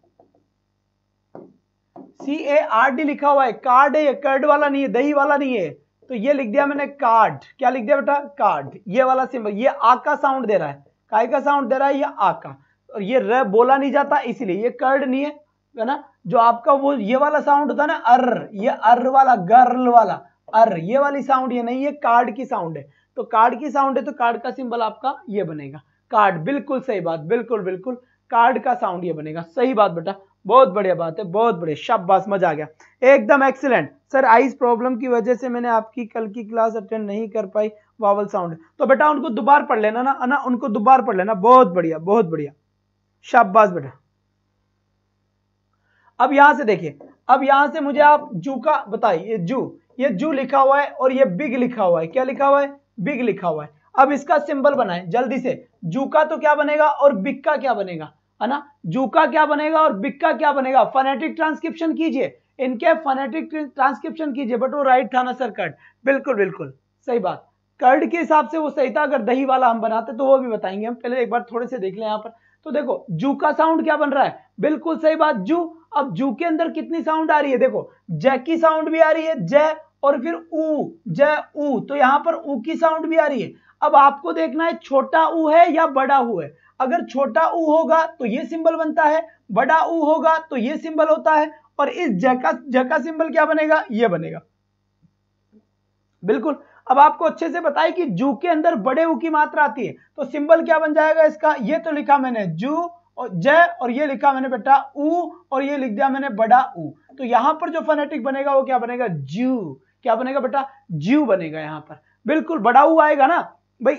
CARD लिखा हुआ है, कार्ड है, ये कर्ड वाला नहीं है, दही वाला नहीं है। तो ये लिख दिया मैंने कार्ड, क्या लिख दिया बेटा, कार्ड, ये वाला सिंबल, ये आ का साउंड दे रहा है, काय का साउंड दे रहा है, ये आ का। और ये र बोला नहीं जाता, इसलिए ये कर्ड नहीं है ना। जो आपका वो ये वाला साउंड होता है ना, अर्र, ये अर्र वाला, गर्ल वाला, अर्र, ये वाली साउंड ये नहीं है, कार्ड की साउंड है। तो कार्ड की साउंड है, तो कार्ड का सिंबल आपका ये बनेगा, कार्ड। बिल्कुल सही बात, बिल्कुल बिल्कुल, कार्ड का साउंड ये बनेगा। सही बात बेटा, बहुत बढ़िया बात है, बहुत बढ़िया, शाबाश, मजा आ गया, एकदम एक्सीलेंट। सर आइस प्रॉब्लम की वजह से मैंने आपकी कल की क्लास अटेंड नहीं कर पाई, वावल साउंड। तो बेटा उनको दोबारा पढ़ लेना ना, उनको दोबारा पढ़ लेना। बहुत बढ़िया, बहुत बढ़िया, शाबाश बेटा। अब यहां से देखिए, अब यहां से मुझे आप जू का बताइए, ये जू लिखा हुआ है और ये बिग लिखा हुआ है। क्या लिखा हुआ है? बिग लिखा हुआ है। अब इसका सिंबल बनाए जल्दी से। जू का तो क्या बनेगा और बिग का क्या बनेगा, है ना? जू का क्या बनेगा और बिग का क्या बनेगा? फोनेटिक ट्रांसक्रिप्शन कीजिए, इनके फोनेटिक ट्रांसक्रिप्शन कीजिए। बट वो राइट था ना सर, कर्ड। बिल्कुल बिल्कुल सही बात, कर्ड के हिसाब से वो सही था। अगर दही वाला हम बनाते तो वो भी बताएंगे हम, पहले एक बार थोड़े से देख लें यहाँ पर। तो देखो जू का साउंड क्या बन रहा है, बिल्कुल सही बात, जू। अब जू के अंदर कितनी साउंड आ रही है? देखो जय की साउंड भी आ रही है, जय, और फिर ऊ, जय ऊ, तो यहां पर ऊ की साउंड भी आ रही है। अब आपको देखना है छोटा ऊ है या बड़ा ऊ है। अगर छोटा ऊ होगा तो ये सिंबल बनता है, बड़ा ऊ होगा तो ये सिंबल होता है, और इस जय का सिंबल क्या बनेगा? ये बनेगा। बिल्कुल। अब आपको अच्छे से बताए कि जू के अंदर बड़े ऊ की मात्रा आती है, तो सिंबल क्या बन जाएगा इसका? ये तो लिखा मैंने जू और जय, और ये लिखा मैंने बेटा ऊ, और ये लिख दिया मैंने बड़ा ऊ। तो यहां पर जो फोनेटिक बनेगा वो क्या बनेगा? जू। क्या बनेगा बेटा? जू बनेगा यहां पर। बिल्कुल बड़ा ऊ आएगा ना भाई।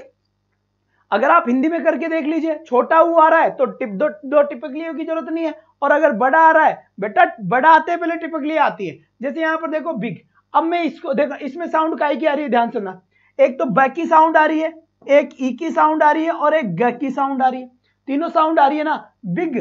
अगर आप हिंदी में करके देख लीजिए, छोटा ऊ आ रहा है तो दो टिपकलियों की जरूरत नहीं है, और अगर बड़ा आ रहा है बेटा, बड़ा आते पहले टिपकली आती है। जैसे यहां पर देखो बिग। अब मैं इसको देखो, इसमें साउंड काय की आ रही है, ध्यान सुनना। एक तो ब की साउंड आ रही है, एक ई की साउंड आ रही है, और एक ग की साउंड आ रही है। तीनों साउंड आ रही है ना। बिग,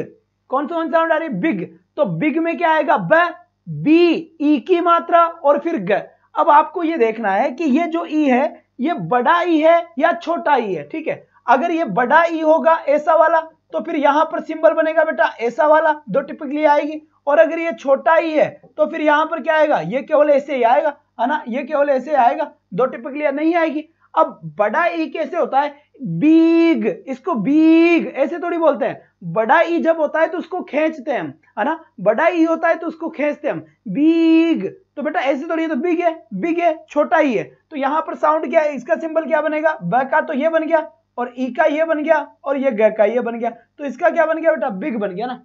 कौन सा साउंड आ रही है? बिग। तो बिग में क्या आएगा? ब, बी, ई की मात्रा, और फिर ग। अब आपको ये देखना है कि ये जो ई है ये बड़ा ई है या छोटा ई है, ठीक है। अगर ये बड़ा ई होगा ऐसा वाला, तो फिर यहां पर सिंबल बनेगा बेटा ऐसा वाला, दो टिपकली आएगी। और अगर ये छोटा ई है तो फिर यहां पर क्या आएगा? ये केवल ऐसे ही आएगा, है ना, ये केवल ऐसे आएगा, दो टिपकलियां नहीं आएगी। अब बड़ा ई कैसे होता है? बीग, इसको बीग ऐसे थोड़ी बोलते हैं। बड़ा ई जब होता है तो उसको खींचते हैं हम, है ना। बड़ा ई होता है तो उसको खींचते हम, बीग। तो बेटा ऐसे थोड़ी, तो बिग है, बिग है, छोटा ई है। तो यहां पर साउंड क्या है? इसका सिंबल क्या बनेगा? ब का तो ये बन गया, और ई का ये बन गया, और ये ग का ये बन गया। तो इसका क्या बन गया बेटा? बिग बन गया ना,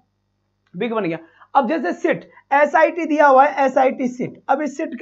बिग बन गया। अब जैसे सिट, SIT दिया हुआ है, SIT सिट। अब इस सिट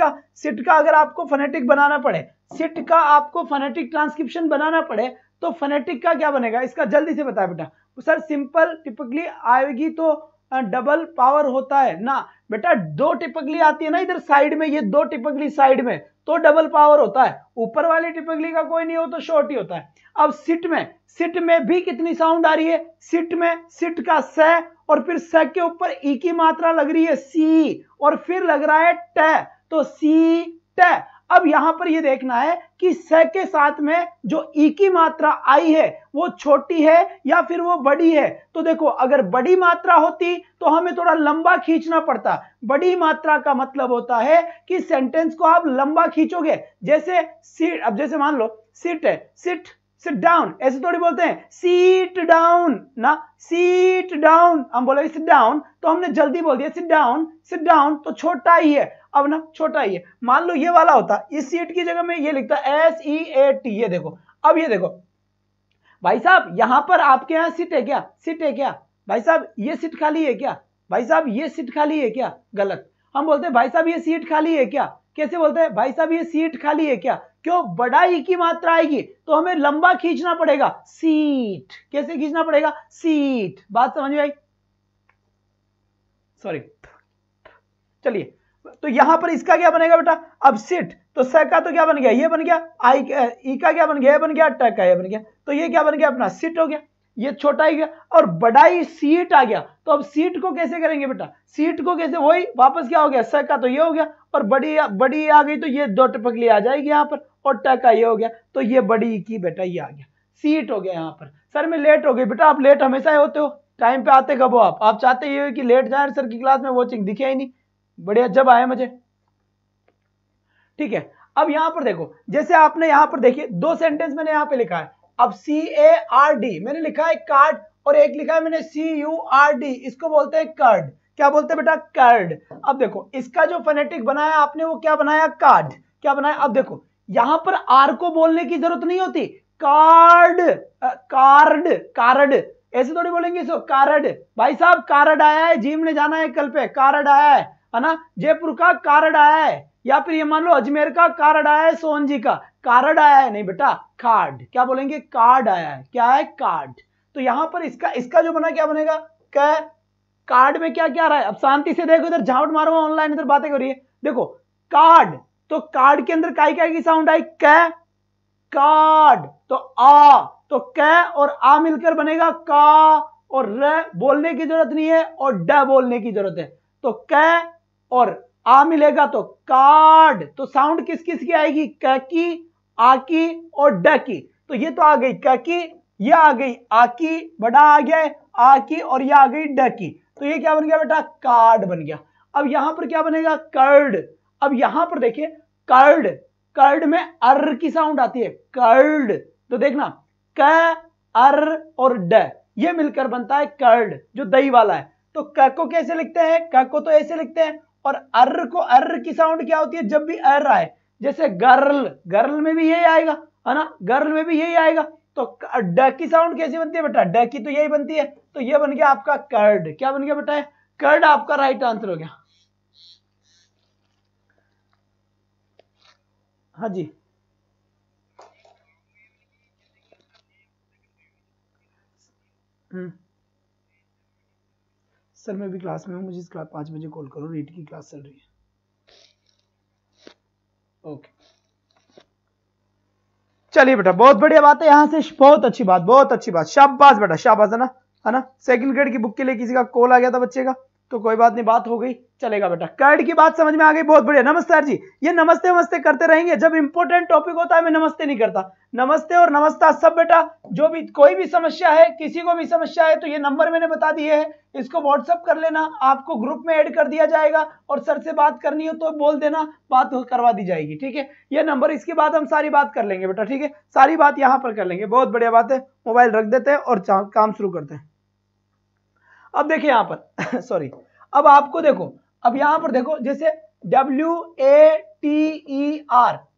का अगर आपको फोनेटिक बनाना पड़े, सिट का आपको फोनेटिक ट्रांसक्रिप्शन बनाना पड़े, तो फोनेटिक का क्या बनेगा? इसका जल्दी से बता बेटा। सर सिंपल टिपिकली आएगी तो डबल पावर होता है ना बेटा। दो टिपिकली आती है ना इधर साइड में, ये दो टिपिकली साइड में, तो डबल पावर होता है। ऊपर वाली टिपिकली का कोई नहीं हो तो शॉर्ट ही होता है। अब सिट में भी कितनी साउंड आ रही है? सिट में, सिट का स, और फिर स के ऊपर ई की मात्रा लग रही है सी, और फिर लग रहा है ट, तो सी ट। अब यहां पर ये देखना है कि स के साथ में जो ई की मात्रा आई है वो छोटी है या फिर वो बड़ी है। तो देखो अगर बड़ी मात्रा होती तो हमें थोड़ा लंबा खींचना पड़ता। बड़ी मात्रा का मतलब होता है कि सेंटेंस को आप लंबा खींचोगे। जैसे सीट, अब जैसे मान लो सिट है, सिट डाउन, ऐसे थोड़ी बोलते हैं सीट डाउन ना, सीट डाउन। हम बोले सिट डाउन तो हमने जल्दी बोल दिया सिट डाउन, तो छोटा ही है अब ना, छोटा ही है। मान लो ये वाला होता, इस सीट की जगह में ये लिखता SEAT। ये देखो, अब ये देखो भाई साहब, यहां पर आपके यहां सीट है क्या? सीट है क्या भाई साहब? ये सीट खाली है क्या भाई साहब? ये सीट खाली है क्या? गलत। हम बोलते हैं भाई साहब ये सीट खाली है क्या? कैसे बोलते हैं? भाई साहब ये सीट खाली है क्या? क्यों? बड़ा ई की मात्रा आएगी तो हमें लंबा खींचना पड़ेगा, सीट। कैसे खींचना पड़ेगा? सीट। बात समझ में आई? सॉरी, चलिए। तो यहां पर इसका क्या बनेगा बेटा? अब सिट, तो स का तो क्या बन गया? ये बन गया। ई का क्या बन गया? ये बन गया। ट का ये बन गया। तो ये क्या बन गया अपना? सिट हो गया। ये छोटा ही गया और बड़ा ही सीट आ गया। तो अब सीट को कैसे करेंगे बेटा? सीट को कैसे? वही वापस क्या हो गया? स का तो ये हो गया, और बड़ी आ गई तो ये दो टपकली आ जाएगी यहां पर, और ट का ये हो गया, तो ये बड़ी की बेटा ये आ गया, सीट हो गया। यहां पर सर मैं लेट हो गई बेटा। आप लेट हमेशा ही होते हो, टाइम पे आते कब हो आप चाहते ये हो कि लेट जाए सर की क्लास में, वॉचिंग दिखे ही नहीं। बढ़िया, जब आए मुझे, ठीक है। अब यहां पर देखो, जैसे आपने यहां पर देखिए दो सेंटेंस मैंने यहां पे लिखा है। अब CARD मैंने लिखा है कार्ड, और एक लिखा है मैंने CURD, इसको बोलते हैं कर्ड। क्या बोलते हैं बेटा? कर्ड। अब देखो इसका जो फोनेटिक बनाया आपने वो क्या बनाया? कार्ड। क्या बनाया? अब देखो यहां पर आर को बोलने की जरूरत नहीं होती, कार्ड, कार्ड, कार्ड। ऐसे थोड़ी बोलेंगे इसको कारड। भाई साहब कारड आया है, जिम ने जाना है कल पे, कारड आया है ना, जयपुर का कारड आया है, या फिर ये मान लो अजमेर का कारड आया है, सोन जी का कारड आया है, नहीं बेटा कार्ड। क्या बोलेंगे? कार्ड आया है। क्या है? कार्ड। तो यहां पर इसका जो बना क्या बनेगा? कार्ड में क्या क्या रहा है? अब शांति से देखो, इधर झावट मारो, ऑनलाइन इधर बातें करिए। देखो कार्ड, तो कार्ड के अंदर काय की साउंड आई? क। कार्ड तो आ, तो क और आ मिलकर बनेगा का, और र बोलने की जरूरत नहीं है और ड बोलने की जरूरत है, तो क और आ मिलेगा तो कार्ड। तो साउंड किस किस की आएगी? क की, आ की और ड की। तो ये तो आ गई क की, ये आ गई आ की, बड़ा आ गया है आ की, और ये आ गई ड की। तो ये क्या बन गया बेटा? कार्ड बन गया। अब यहां पर क्या बनेगा? कर्ड। अब यहां पर देखिए कर्ड, कर्ड में अर की साउंड आती है, कर्ड। तो देखना क, अर और ड ये मिलकर बनता है कर्ड, जो दही वाला है। तो क को कैसे लिखते हैं? क को तो ऐसे लिखते हैं, और अर को, अर की साउंड क्या होती है जब भी अर आए? जैसे गर्ल, गर्ल में भी यही आएगा, है ना, गर्ल में भी यही आएगा। तो ड की साउंड कैसी बनती है बेटा? ड की तो यही बनती है। तो ये बन गया आपका कर्ड। क्या बन गया बेटा? कर्ड आपका राइट आंसर हो गया। हाँ जी, सर मैं भी क्लास में हूँ, मुझे इस क्लास 5 बजे कॉल करो, रीट की क्लास चल रही है। ओके चलिए बेटा, बहुत बढ़िया बात है, यहाँ से बहुत अच्छी बात, बहुत अच्छी बात, शाबाश बेटा शाबाश, है ना। सेकंड ग्रेड की बुक के लिए किसी का कॉल आ गया था बच्चे का, तो कोई बात नहीं, बात हो गई, चलेगा बेटा। कर्ड की बात समझ में आ गई, बहुत बढ़िया। नमस्ते सर जी, ये नमस्ते नमस्ते करते रहेंगे, जब इंपॉर्टेंट टॉपिक होता है मैं नमस्ते नहीं करता। नमस्ते और नमस्ता सब बेटा, जो भी कोई भी समस्या है, किसी को भी समस्या है, तो ये नंबर मैंने बता दिए है, इसको व्हाट्सअप कर लेना, आपको ग्रुप में ऐड कर दिया जाएगा, और सर से बात करनी हो तो बोल देना, बात करवा दी जाएगी, ठीक है। ये नंबर, इसके बाद हम सारी बात कर लेंगे बेटा, ठीक है, सारी बात यहाँ पर कर लेंगे। बहुत बढ़िया बात है, मोबाइल रख देते हैं और काम शुरू करते हैं। अब देखिए यहाँ पर सॉरी, अब आपको देखो, अब यहां पर देखो, जैसे WATER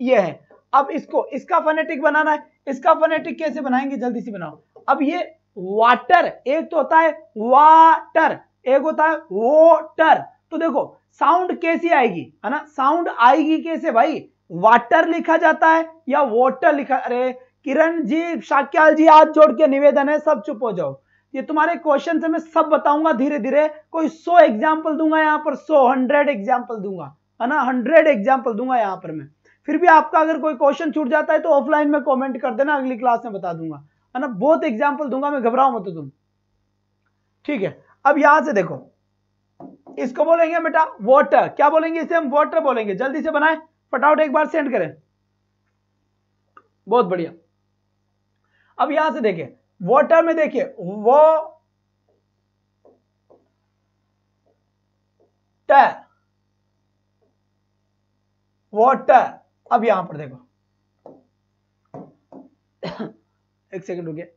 ये है। अब इसका फोनेटिक बनाना है, इसका फोनेटिक कैसे बनाएंगे? जल्दी से बनाओ। अब ये वाटर, एक तो होता है वाटर, एक होता है वोटर। तो देखो साउंड कैसी आएगी, है ना, साउंड आएगी कैसे भाई? वाटर लिखा जाता है या वोटर लिखा? अरे किरण जी, शाक्याल जी, हाथ जोड़ के निवेदन है, सब चुप हो जाओ। ये तुम्हारे क्वेश्चन से मैं सब बताऊंगा धीरे धीरे, कोई 100 एग्जाम्पल दूंगा यहाँ पर, 100 एग्जाम्पल दूंगा, है ना, 100 एग्जाम्पल दूंगा यहाँ पर मैं। फिर भी आपका अगर कोई क्वेश्चन छूट जाता है तो ऑफलाइन में कमेंट कर देना, अगली क्लास में बता दूंगा, है ना, बहुत एग्जाम्पल दूंगा मैं, घबराओ मत तुम, ठीक है। अब यहां से देखो, इसको बोलेंगे बेटा वाटर। क्या बोलेंगे इसे? हम वाटर बोलेंगे। जल्दी से बनाए, फटाफट एक बार सेंड करें, बहुत बढ़िया। अब यहां से देखिए वाटर में, देखिए वो वाटर। अब यहां पर देखो एक सेकंड रुकिए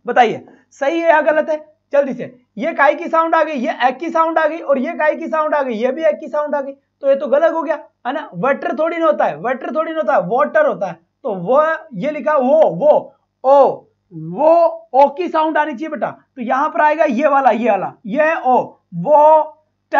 बताइए सही है या गलत है? जल्दी से। ये काय की साउंड आ गई, ये एक की साउंड आ गई, और ये काय की साउंड आ गई, ये भी एक की साउंड आ गई, तो ये तो गलत हो गया, है ना। वाटर थोड़ी ना होता है, वाटर थोड़ी ना होता है, वाटर होता है। तो वो ये लिखा वो ओ, वो ओ की साउंड आनी चाहिए बेटा, तो यहां पर आएगा ये वाला, ये ओ, वो ट,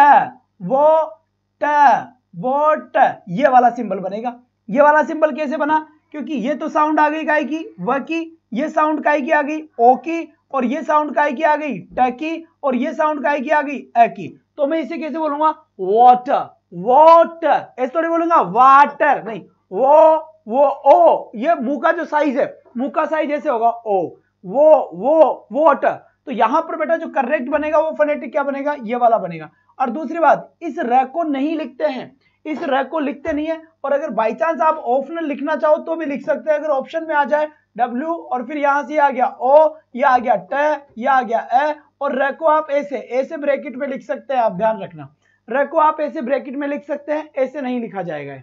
ये वाला सिंबल बनेगा। ये वाला सिंबल कैसे बना? क्योंकि ये तो साउंड आ गई काय की, व की, ये साउंड काय की आ गई, ओ की, और ये साउंड काय की आ गई, ट की, और ये साउंड काय की आ गई, ए की। तो मैं इसे कैसे बोलूंगा? वाटर, वाटर, ऐसे थोड़ी बोलूंगा वाटर, नहीं, वो ओ, ये मुंह का जो साइज है, मुंह का साइज ऐसे होगा ओ, वो वाटर। तो यहां पर बेटा जो करेक्ट बनेगा वो फोनेटिक क्या बनेगा? ये वाला बनेगा। और दूसरी बात, इस र को नहीं लिखते हैं, इस र को लिखते नहीं है, और अगर बाई चांस आप ऑप्शनल लिखना चाहो तो भी लिख सकते हैं। अगर ऑप्शन में आ जाए W, और फिर यहां से आ गया O, ये आ गया ट, ये आ गया ए, और र को आप ऐसे ब्रैकेट में लिख सकते हैं। आप ध्यान रखना, र को आप ऐसे ब्रैकेट में लिख सकते हैं, ऐसे नहीं लिखा जाएगा।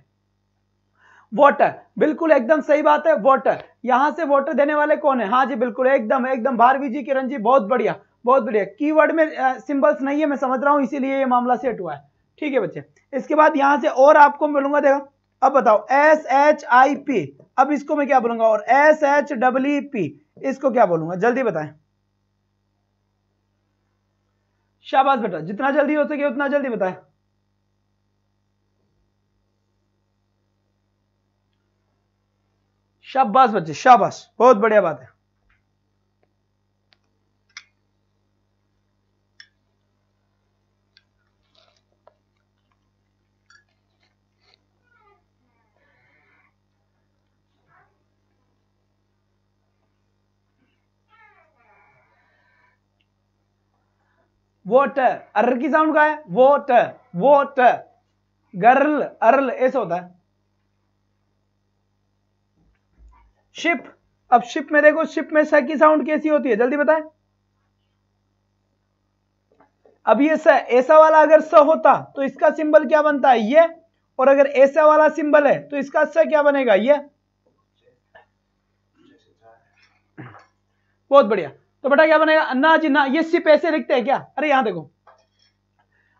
वाटर, बिल्कुल एकदम सही बात है, वाटर। यहां से वाटर देने वाले कौन है? हाँ जी बिल्कुल, एकदम भारवी जी, किरण जी, बहुत बढ़िया, बहुत बढ़िया। कीवर्ड में सिंबल्स नहीं है, मैं समझ रहा हूं, इसीलिए ये मामला सेट हुआ है, ठीक है बच्चे। इसके बाद यहां से और आपको मिलूंगा, देखो अब बताओ SHIP, अब इसको मैं क्या बोलूंगा? और SHEEP, इसको क्या बोलूंगा, जल्दी बताएं। शाबाश बेटा, जितना जल्दी हो सके उतना जल्दी बताएं। शाबाश बच्चे, शाबाश, बहुत बढ़िया बात है। वोटर, अर्र की साउंड का है, वोटर, वोटर, गर्ल, अर्ल ऐसा होता है। शिप, अब शिप में देखो, शिप में स की साउंड कैसी होती है, जल्दी बताएं। अब ये स, ऐसा वाला अगर स होता तो इसका सिंबल क्या बनता है, ये, और अगर ऐसा वाला सिंबल है तो इसका स क्या बनेगा, ये। बहुत बढ़िया। तो बेटा क्या बनेगा, ना जी ना, ये सिप ऐसे लिखते हैं क्या, अरे यहां देखो,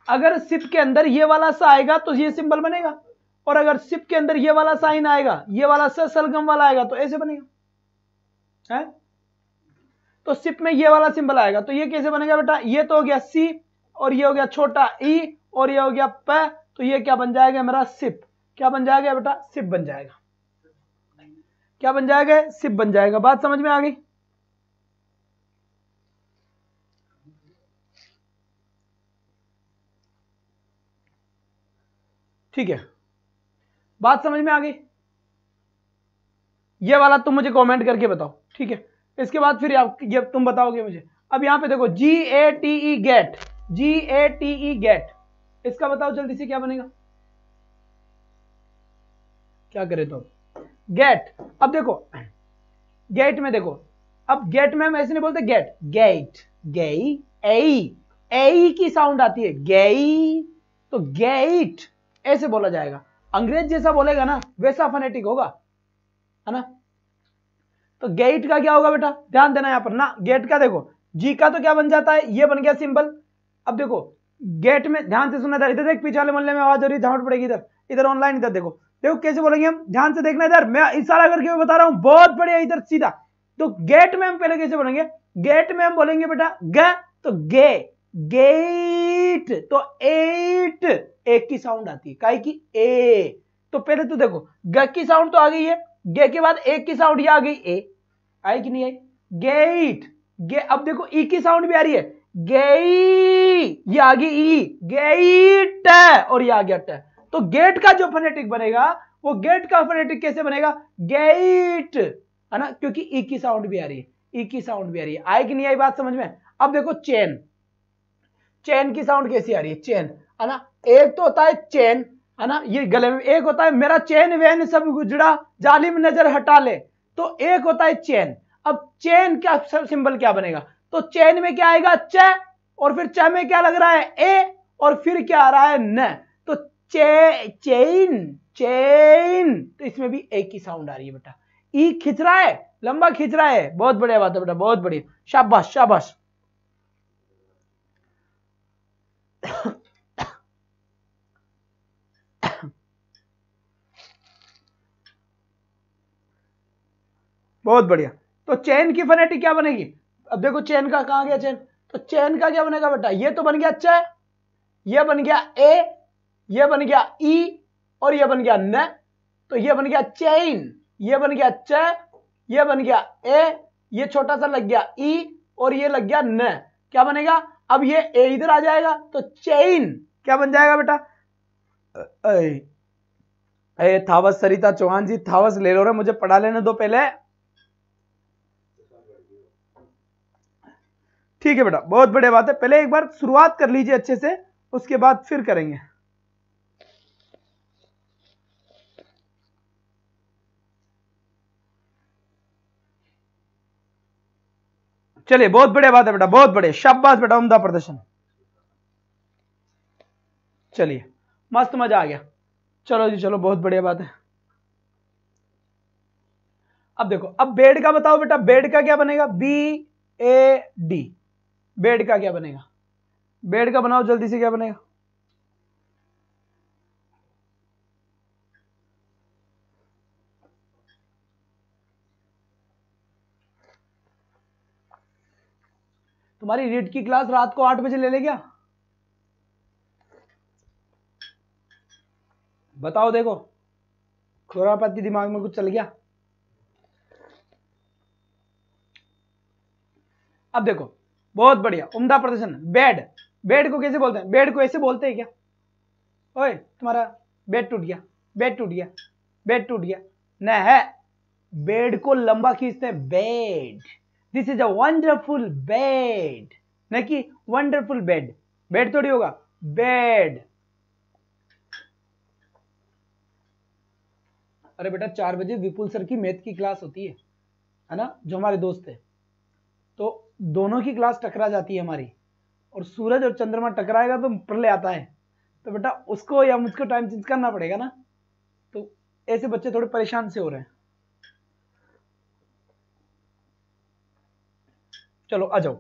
अगर सिप के अंदर ये वाला सा आएगा तो ये सिंबल बनेगा, और अगर सिप के अंदर ये वाला साइन आएगा, ये वाला स सलगम वाला आएगा तो ऐसे बनेगा, है। तो सिप में ये वाला सिंबल आएगा तो ये कैसे बनेगा बेटा, ये तो हो गया सी, और ये हो गया छोटा ई, और ये हो गया प, तो ये क्या बन जाएगा मेरा, सिप। क्या बन जाएगा बेटा, सिप बन जाएगा। क्या बन जाएगा, सिप बन जाएगा। बात समझ में आ गई। ठीक है, बात समझ में आ गई। ये वाला तुम मुझे कमेंट करके बताओ, ठीक है। इसके बाद फिर आप ये तुम बताओगे मुझे। अब यहां पे देखो GATE गेट, GATE गेट, इसका बताओ जल्दी से क्या बनेगा, क्या करे तो गेट। अब देखो गेट में देखो, अब गेट में हम ऐसे नहीं बोलते गेट, गेट, गई, ए की साउंड आती है, गई, तो गेट ऐसे बोला जाएगा। अंग्रेज जैसा बोलेगा ना वैसा फोनेटिक होगा, है ना। तो गेट का क्या होगा बेटा, ध्यान देना यहां पर ना, गेट का देखो जी का तो क्या बन जाता है, ये बन गया सिंबल। अब देखो गेट में ध्यान से सुनना, इधर देख, पीछे वाले मोहल्ले में आवाज हो रही है, झावट पड़ेगी इधर, इधर ऑनलाइन, इधर देखो, देखो कैसे बोलेंगे हम, ध्यान से देखना इधर, मैं इशारा करके मैं बता रहा हूं, बहुत बढ़िया, इधर सीधा। तो गेट में हम पहले कैसे बोलेंगे, गेट में हम बोलेंगे बेटा ग, तो गे, गेट, तो एट, एक की साउंड आती है, काय की, ए। तो पहले तो देखो ग की साउंड तो आ गई है, गे के बाद एक की साउंड ये आ गई, ए, आई कि नहीं आई, गेट, गे। अब देखो ई की साउंड भी आ रही है, गेई, ये आ गई ई, गेट, और ये आ गया ट। तो गेट का जो फोनेटिक बनेगा, वो गेट का फोनेटिक कैसे बनेगा, गेट, है ना, क्योंकि ई की साउंड भी आ रही है, ई की साउंड भी आ रही है, आई कि नहीं आई बात समझ में। अब देखो चेन, चेन की साउंड कैसी आ रही है, चेन, है ना, एक तो होता है चेन, है ना, ये गले में, एक होता है मेरा चेन वैन सब गुजरा, जालिम नजर हटा ले, तो एक होता है चेन। अब चेन का सिंबल क्या बनेगा, तो चेन में क्या आएगा, च, और फिर च में क्या लग रहा है, ए, और फिर क्या आ रहा है, न, तो चेन, चेन, तो इसमें भी एक की साउंड आ रही है बेटा, ई खिंच रहा है, लंबा खिंच रहा है, बहुत बढ़िया बात है बेटा, बहुत बढ़िया, शाबाश शाबाश। बहुत बढ़िया। तो चेन की फोनेटिक क्या बनेगी, अब देखो चेन का कहां गया चेन, तो चेन का क्या बनेगा बेटा, ये तो बन गया च, ये बन गया ए, ये बन गया ई, और ये बन गया न, तो ये बन गया चेन, ये बन गया च, ये बन गया ए, ये छोटा सा लग गया ई, और ये लग गया न, क्या बनेगा, अब ये ए इधर आ जाएगा तो चेन क्या बन जाएगा बेटा, अरे थावस सरिता चौहान जी, थावस ले लो रे, मुझे पढ़ा लेने दो पहले। ठीक है बेटा, बहुत बढ़िया बात है, पहले एक बार शुरुआत कर लीजिए अच्छे से, उसके बाद फिर करेंगे। चलिए, बहुत बढ़िया बात है बेटा, बहुत बढ़िया, शाबाश बेटा, उम्दा प्रदर्शन। चलिए, मस्त, मजा आ गया। चलो जी चलो, बहुत बढ़िया बात है। अब देखो, अब बेड का बताओ बेटा, बेड का क्या बनेगा, BAD, बेड का क्या बनेगा, बेड का बनाओ जल्दी से, क्या बनेगा, तुम्हारी रीट की क्लास रात को 8 बजे ले ले क्या? बताओ, देखो खुरापाती दिमाग में कुछ चल गया? अब देखो, बहुत बढ़िया, उम्दा प्रदर्शन। बेड, बेड को कैसे बोलते हैं? बेड को ऐसे बोलते हैं क्या? ओए तुम्हारा बेड टूट गया, बेड टूट गया, बेड टूट गया, न है। बेड को लंबा खींचते हैं, bed. This is a wonderful bed, न कि वंडरफुल बेड। बेड थोड़ी होगा, बेड। अरे बेटा 4 बजे विपुल सर की मैथ की क्लास होती है ना, जो हमारे दोस्त है, तो दोनों की क्लास टकरा जाती है हमारी, और सूरज और चंद्रमा टकराएगा तो प्रलय आता है, तो बेटा उसको या मुझको टाइम चेंज करना पड़ेगा ना। तो ऐसे बच्चे थोड़े परेशान से हो रहे हैं। चलो आ जाओ।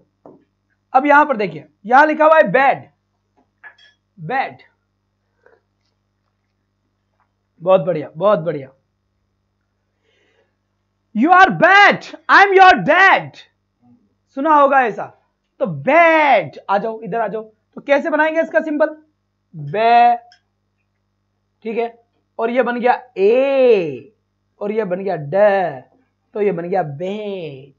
अब यहां पर देखिए, यहां लिखा हुआ है बेड, बेड। बहुत बढ़िया, बहुत बढ़िया। You are bad, I am your dad, सुना होगा ऐसा। तो बैड, आ जाओ इधर आ जाओ। तो कैसे बनाएंगे इसका सिंबल? बे, ठीक है, और ये बन गया ए, और ये बन गया ड, तो ये बन गया बेड।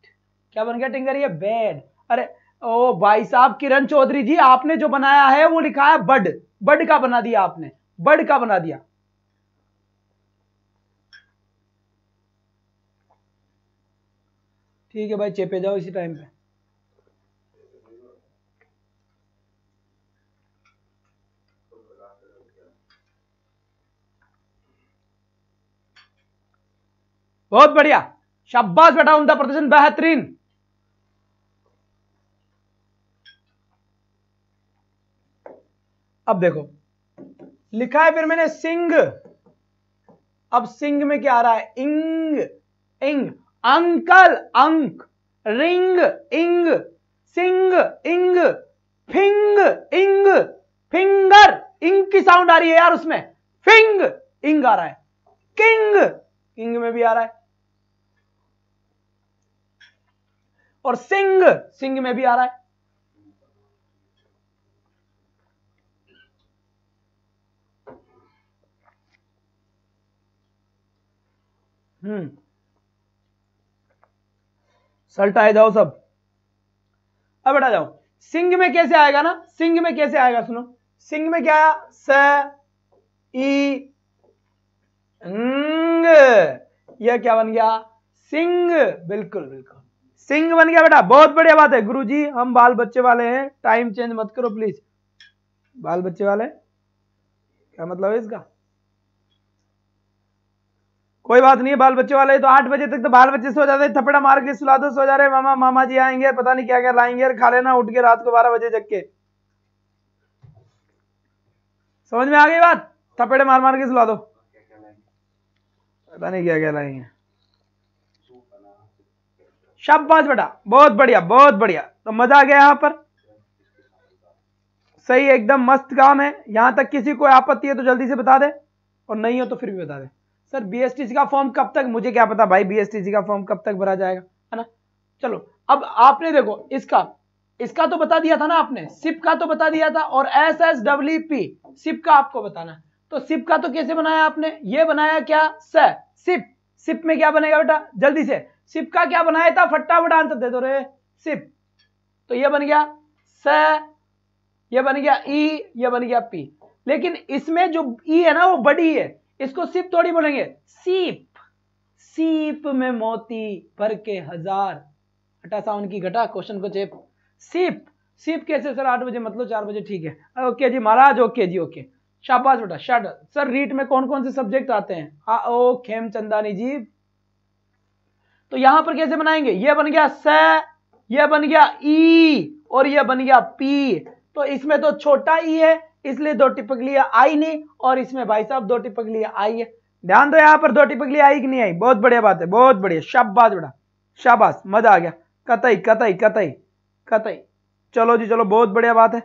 क्या बन गया टिंगर? ये बेड। अरे ओ भाई साहब किरण चौधरी जी, आपने जो बनाया है वो लिखा है बड, बड का बना दिया आपने, बड का बना दिया। ठीक है भाई, चेपे जाओ इसी टाइम पे। बहुत बढ़िया, शाबाश बेटा, उनका प्रदर्शन बेहतरीन। अब देखो लिखा है फिर मैंने सिंग। अब सिंग में क्या आ रहा है? इंग, इंग। अंकल, अंक। रिंग, इंग। सिंग, इंग। फिंग, इंग। फिंगर, इंग की साउंड आ रही है यार उसमें। फिंग, इंग आ रहा है। किंग, किंग में भी आ रहा है। और सिंग, सिंग में भी आ रहा है। सल्ट आए जाओ सब। अब बेटा जाओ, सिंग में कैसे आएगा ना, सिंग में कैसे आएगा सुनो। सिंग में क्या आया? स, ई, इंग। यह क्या बन गया? सिंग। बिल्कुल बिल्कुल, सिंग बन गया बेटा। बहुत बढ़िया बात है गुरुजी, हम बाल बच्चे वाले हैं, टाइम चेंज मत करो प्लीज। बाल बच्चे वाले क्या मतलब है इसका? कोई बात नहीं है, बाल बच्चे वाले तो 8 बजे तक तो बाल बच्चे सो जाते हैं, थपड़ा मार के सुला दो, सो जा रहे मामा, मामा जी आएंगे, पता नहीं क्या क्या लाएंगे, खा लेना उठ के रात को 12 बजे जग के। समझ में आ गई बात? थपेड़े मार मार के सुला दो, पता नहीं क्या क्या लाएंगे। शाबाश बेटा, बहुत बढ़िया, बहुत बढ़िया। तो मजा आ गया यहां पर, सही, एकदम मस्त काम है। यहां तक किसी को आपत्ति है तो जल्दी से बता दे, और नहीं हो तो फिर भी बता दे। सर बीएसटीसी का फॉर्म कब तक? मुझे क्या पता भाई बीएसटीसी का फॉर्म कब तक भरा जाएगा, है ना। चलो अब आपने देखो इसका तो बता दिया था ना आपने, सिप का तो बता दिया था, और SSWP सिप का आपको बताना है। तो सिप का तो कैसे बनाया आपने? ये बनाया क्या? सिप। सिप में क्या बनेगा बेटा? जल्दी से, सिप का क्या बनाया था? फटाफट आंसर दे दो रे। सिप, तो ये बन गया स, ये बन गया ई, ये बन गया पी। लेकिन इसमें जो ई है ना वो बड़ी है, इसको सिप थोड़ी बोलेंगे, सीप। सीप में मोती भर के हजार, घटा साउंड की घटा, क्वेश्चन को चेप। सीप, सीप कैसे सर? 8 बजे मतलब 4 बजे, ठीक है ओके जी महाराज, ओके जी ओके, शाबाश बेटा। शट सर, रीट में कौन कौन से सब्जेक्ट आते हैं? ओ खेमचंदानी जी। तो यहां पर कैसे बनाएंगे? ये बन गया स, ये बन गया ई, और ये बन गया पी। तो इसमें तो छोटा ई है इसलिए 2 टिपक लिया आई नहीं, और इसमें भाई साहब 2 टिपक लिया आई है। ध्यान दो यहां पर 2 टिपक लिया आई कि नहीं आई? बहुत बढ़िया बात है, बहुत बढ़िया, शाबाश बेटा, शाबाश, मजा आ गया। कतई कतई कतई कतई। चलो जी चलो, बहुत बढ़िया बात है,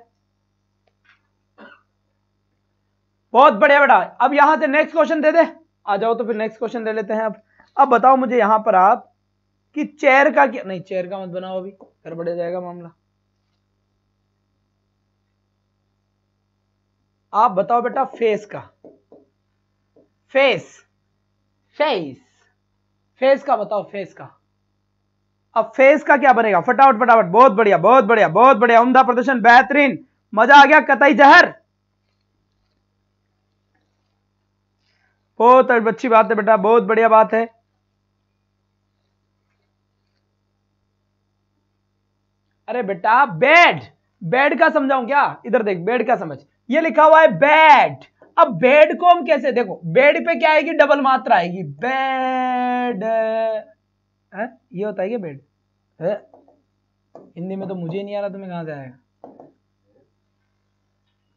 बहुत बढ़िया बेटा। अब यहां से नेक्स्ट क्वेश्चन दे दे, आ जाओ तो फिर नेक्स्ट क्वेश्चन ले लेते हैं। अब बताओ मुझे यहां पर आप कि चेयर का क्या, नहीं चेयर का मत बनाओ, अभी गड़बड़ जाएगा मामला। आप बताओ बेटा फेस का, फेस फेस फेस का बताओ, फेस का। अब फेस का क्या बनेगा, फटाफट फटाफट, बहुत बढ़िया बहुत बढ़िया बहुत बढ़िया, उम्दा प्रदर्शन, बेहतरीन, मजा आ गया, कतई जहर, बहुत अच्छी बात है बेटा, बहुत बढ़िया बात है। अरे बेटा बेड, बेड का समझाऊं क्या, इधर देख, बेड का समझ, ये लिखा हुआ है बेड। अब बेड को हम कैसे, देखो बेड पे क्या आएगी, डबल मात्रा आएगी, बेड है? ये होता है क्या बेड है? हिंदी में तो मुझे नहीं आ रहा, तुम्हें कहां से आएगा।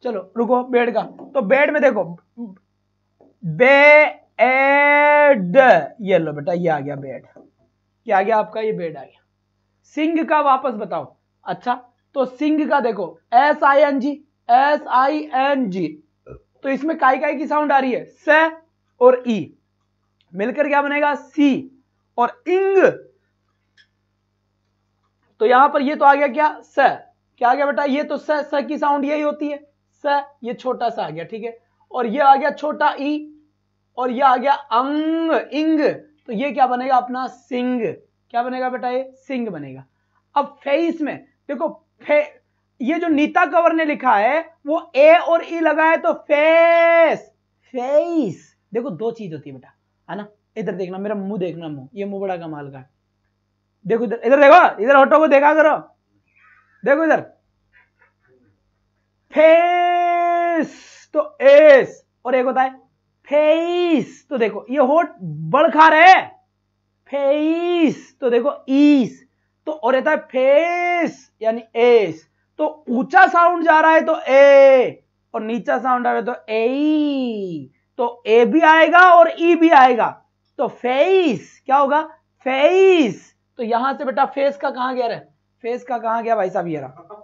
चलो रुको, बेड का, तो बेड में देखो बेड, ये लो बेटा, ये आ गया बेड, क्या आ गया आपका, ये बेड आ गया। सिंग का वापस बताओ। अच्छा तो सिंग का देखो, SING, SING, तो इसमें काई काई की साउंड आ रही है, स और ई मिलकर क्या बनेगा, सी, और इंग, तो यहां पर ये तो आ गया क्या, स, क्या आ गया बेटा, ये तो स की साउंड यही होती है, स, ये छोटा सा आ गया, ठीक है, और ये आ गया छोटा ई, और ये आ गया अंग, इंग, तो ये क्या बनेगा अपना, सिंग, क्या बनेगा बेटा, ये सिंग बनेगा। अब फेस में देखो, ये जो नीता कंवर ने लिखा है वो ए और ई लगा है, तो फेस, फेस, देखो दो चीज होती है बेटा, है ना, इधर देखना, मेरा मुंह देखना, मुंह, ये मुंह बड़ा कमाल का है, देखो इधर, इधर देखो, इधर होठों को देखा करो, देखो इधर, फेस तो एस, और एक होता है फेस, तो देखो ये होठ बड़ खा रहे हैं, फेस, तो देखो ईस, तो और रहता है फेस यानी एस, तो ऊंचा साउंड जा रहा है तो ए, और नीचा साउंड आ रहा है तो ए, तो ए भी आएगा और ई भी आएगा, तो फेस क्या होगा, फेस, तो यहां से बेटा फेस का कहां गया रे, फेस का कहां गया भाई साहब, ये रहा,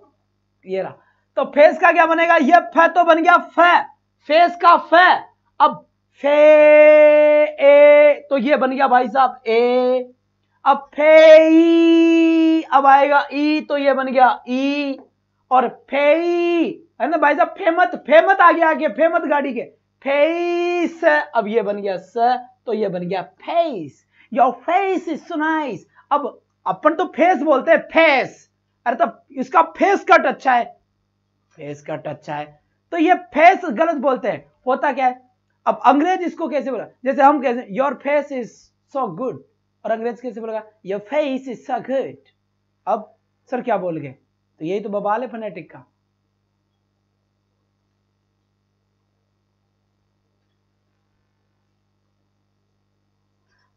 ये रहा, तो फेस का क्या बनेगा, ये फ तो बन गया फ, फेस का फ, अब फे ए, तो ये बन गया भाई साहब ए, अब फे, अब आएगा ई, तो ये बन गया ई, और फेई है ना भाई साहब, फेमत, फेमत आ गया आगे, फेमत गाड़ी के, फेस, अब ये बन गया स, तो ये बन गया face, your face is so nice. अब अपन तो फेस बोलते हैं, फेस, अरे तो इसका फेस कट अच्छा है, फेस कट अच्छा है, तो ये फेस गलत बोलते हैं, होता क्या है, अब अंग्रेज इसको कैसे बोला, जैसे हम कैसे, your face is so good, और अंग्रेज कैसे बोलेगा, your face is so good, अब सर क्या बोल गए, तो यही तो बवाल है फोनेटिक का।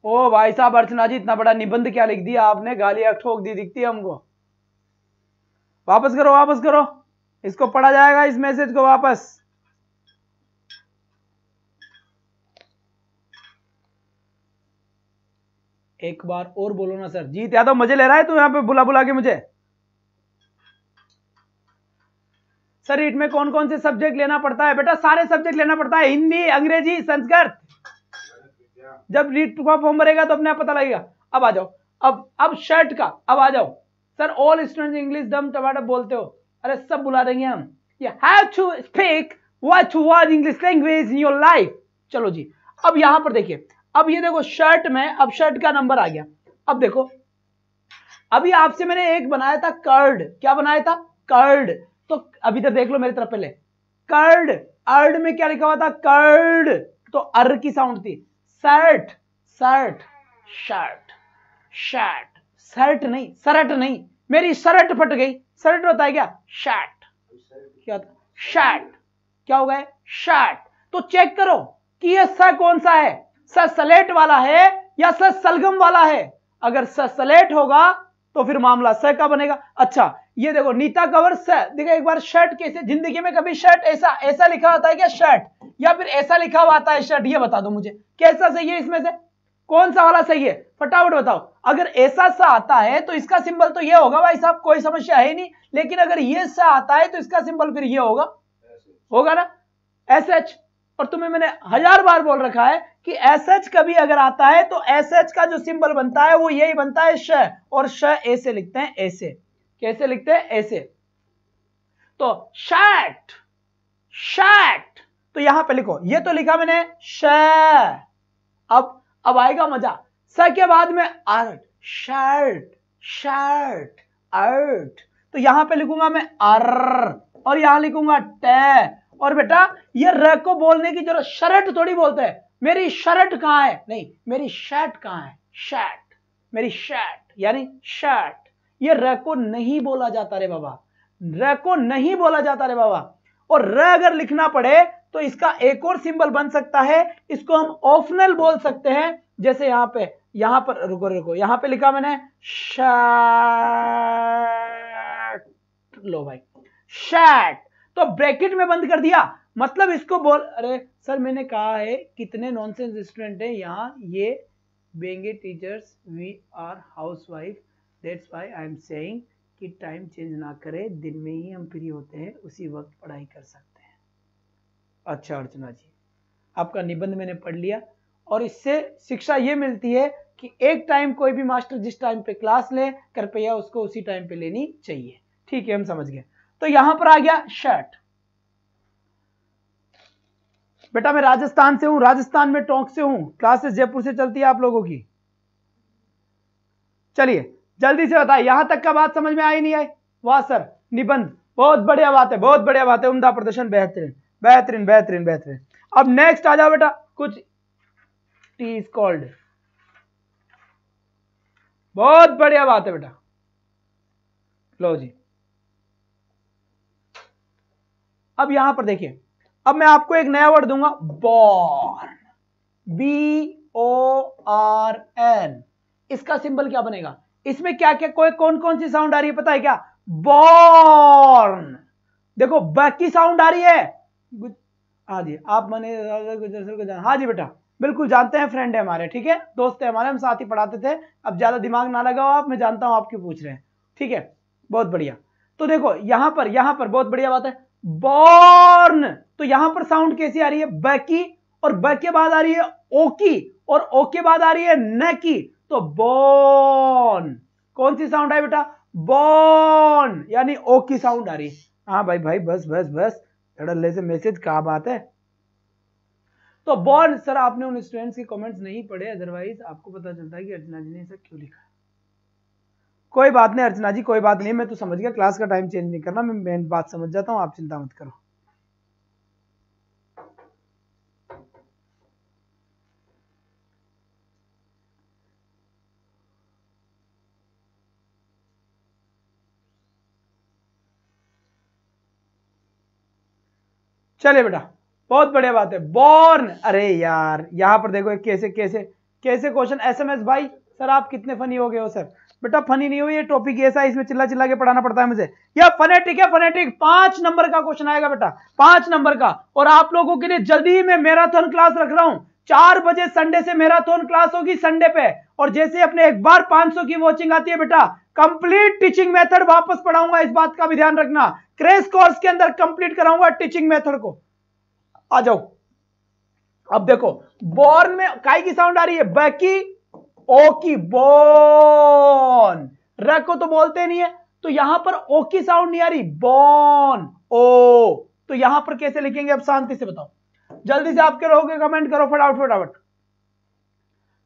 ओ भाई साहब अर्चना जी, इतना बड़ा निबंध क्या लिख दिया आपने, गालियां ठोक दी दिखती है हमको, वापस करो वापस करो, इसको पढ़ा जाएगा, इस मैसेज को वापस, एक बार और बोलो ना सर। जीत यादव मजे ले रहा है तू यहां पे बुला बुला के मुझे। सर रीट में कौन कौन से सब्जेक्ट लेना पड़ता है, बेटा सारे सब्जेक्ट लेना पड़ता है, हिंदी अंग्रेजी संस्कृत, जब रीट का फॉर्म भरेगा तो अपने आप पता लगेगा। अब आ जाओ, अब शर्ट का, अब आ जाओ सर, ऑल स्टूडेंट्स इंग्लिश दम टमाटर बोलते हो, अरे सब बुला देंगे हम, you have to speak what word English language in your life. चलो जी, अब यहां पर देखिए, अब ये देखो शर्ट में, अब शर्ट का नंबर आ गया, अब देखो अभी आपसे मैंने एक बनाया था कर्ड, क्या बनाया था, कर्ड, तो अभी तक देख लो मेरी तरफ पहले, कर्ड, अर्ड में क्या लिखा हुआ था, कर्ड, तो अर की साउंड थी, shirt, shirt, shirt, shirt, shirt नहीं, शर्ट नहीं, मेरी शर्ट फट गई, शर्ट होता है क्या, शर्ट, क्या होता, शर्ट, क्या हो गया, शर्ट, तो चेक करो कि ये स कौन सा है, स सलेट वाला है या स सलगम वाला है, अगर स सलेट होगा तो फिर मामला स का बनेगा। अच्छा ये देखो नीता कंवर स, देखो एक बार शर्ट कैसे, जिंदगी में कभी शर्ट ऐसा ऐसा लिखा होता है क्या, शर्ट, या फिर ऐसा लिखा हुआ आता है शर्ट, ये बता दो मुझे कैसा सही है, इसमें से कौन सा वाला सही है, फटाफट बताओ। अगर ऐसा सा आता है तो इसका सिंबल तो ये होगा भाई साहब, कोई समस्या है नहीं, लेकिन अगर ये सा आता है तो इसका सिंबल फिर ये होगा ना, SH, और तुम्हें मैंने 1000 बार बोल रखा है कि SH कभी अगर आता है तो SH का जो सिंबल बनता है वो यही बनता है श, और श ऐसे लिखते हैं, ऐसे कैसे लिखते हैं, ऐसे, तो शर्ट, शैट। तो यहां पे लिखो, ये तो लिखा मैंने श, अब आएगा मजा। स के बाद में अर्ट, शर्ट, शर्ट, अर्ट। तो यहां पे लिखूंगा मैं अर, और यहां लिखूंगा ट। और बेटा ये र को बोलने की जरूरत, शर्ट थोड़ी बोलते हैं, मेरी शर्ट कहां है, नहीं मेरी शर्ट कहां है, शर्ट, मेरी शर्ट यानी शर्ट। ये र को नहीं बोला जाता रे बाबा, र को नहीं बोला जाता रे बाबा। और र अगर लिखना पड़े तो इसका एक और सिंबल बन सकता है, इसको हम ऑप्शनल बोल सकते हैं। जैसे यहां पर रुको यहां पे लिखा मैंने शर्ट, लो भाई शर्ट, तो ब्रैकेट में बंद कर दिया, मतलब इसको बोल, अरे सर मैंने कहा है कितने नॉनसेंस स्टूडेंट हैं यहाँ, ये बेंगे teachers we are housewife, that's why I am saying कि टाइम चेंज ना करें, दिन में ही हम फ्री होते हैं, उसी वक्त पढ़ाई कर सकते हैं। अच्छा अर्चना जी, आपका निबंध मैंने पढ़ लिया, और इससे शिक्षा ये मिलती है कि एक टाइम कोई भी मास्टर जिस टाइम पे क्लास ले, कृपया उसको उसी टाइम पे लेनी चाहिए। ठीक है, हम समझ गए। तो यहां पर आ गया शर्ट। बेटा मैं राजस्थान से हूं, राजस्थान में टोंक से हूं, क्लासेस जयपुर से चलती है आप लोगों की। चलिए जल्दी से बताइए, यहां तक का बात समझ में आई नहीं आई? वाह सर, निबंध बहुत बढ़िया बात है, बहुत बढ़िया बात है, उम्दा प्रदर्शन, बेहतरीन बेहतरीन बेहतरीन बेहतरीन। अब नेक्स्ट आ जाओ बेटा, कुछ टी इज कॉल्ड, बहुत बढ़िया बात है बेटा। लो जी, अब यहां पर देखिए, अब मैं आपको एक नया वर्ड दूंगा, बॉर्न, BORN। इसका सिंबल क्या बनेगा, इसमें क्या क्या कौन कौन सी साउंड आ रही है पता है क्या? बॉर्न, देखो ब की साउंड आ रही है। हाँ जी, आप मैंने हाँ जी बेटा बिल्कुल जानते हैं, फ्रेंड है हमारे, ठीक है, दोस्त है हमारे, हम साथ ही पढ़ाते थे। अब ज्यादा दिमाग ना लगाओ आप, मैं जानता हूं आप क्यों पूछ रहे हैं, ठीक है, बहुत बढ़िया। तो देखो यहां पर बहुत बढ़िया बात है, बॉर्न, तो यहां पर साउंड कैसी आ रही है, ब की, और ब के बाद आ रही है ओ की, और ओ के बाद आ रही है न की, तो बॉर्न, कौन सी साउंड आई बेटा, बॉर्न, यानी ओ की साउंड आ रही है। हाँ भाई भाई बस बस बस, धड़ल्ले से मैसेज, क्या बात है। तो बॉर्न, सर आपने उन स्टूडेंट्स के कमेंट्स नहीं पढ़े, अदरवाइज आपको पता चलता है कि अर्चना जी ने ऐसा क्यों लिखा है। कोई बात नहीं अर्चना जी, कोई बात नहीं, मैं तो समझ गया, क्लास का टाइम चेंज नहीं करना, मैं मेन बात समझ जाता हूं, आप चिंता मत करो। चलिए बेटा, बहुत बढ़िया बात है, बॉर्न। अरे यार यहां पर देखो कैसे कैसे कैसे क्वेश्चन, SMS भाई सर आप कितने फनी हो गए हो सर। बेटा फनी नहीं हो, ये टॉपिक ऐसा है, इसमें चिल्ला चिल्ला के पढ़ाना पड़ता है मुझे। यह फनेटिक है, फनेटिक 5 नंबर का क्वेश्चन आएगा बेटा, 5 नंबर का। और आप लोगों के लिए जल्दी ही मैं मैराथन क्लास रख रहा हूं, 4 बजे संडे से मैराथन क्लास होगी संडे पे। और जैसे अपने एक बार 500 की वॉचिंग आती है बेटा, कंप्लीट टीचिंग मेथड वापस पढ़ाऊंगा, इस बात का भी ध्यान रखना। क्रैश कोर्स के अंदर कंप्लीट कराऊंगा टीचिंग मेथड को। आ जाओ, अब देखो बॉर्न में काय की साउंड आ रही है, ब की, ओ की, बॉर्न, र को तो बोलते नहीं है, तो यहां पर ओ की साउंड नहीं आ रही, बॉर्न, ओ, तो यहां पर कैसे लिखेंगे, अब शांति से बताओ, जल्दी से आपके रहोगे, कमेंट करो फटाफट फटाफट।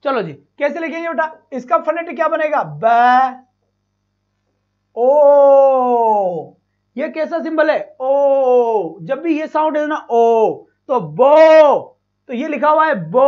चलो जी, कैसे लिखेंगे बेटा, इसका फनेटिक क्या बनेगा, ब, ओ, ये कैसा सिंबल है, ओ, जब भी ये साउंड है ना ओ, तो बो, तो ये लिखा हुआ है बो,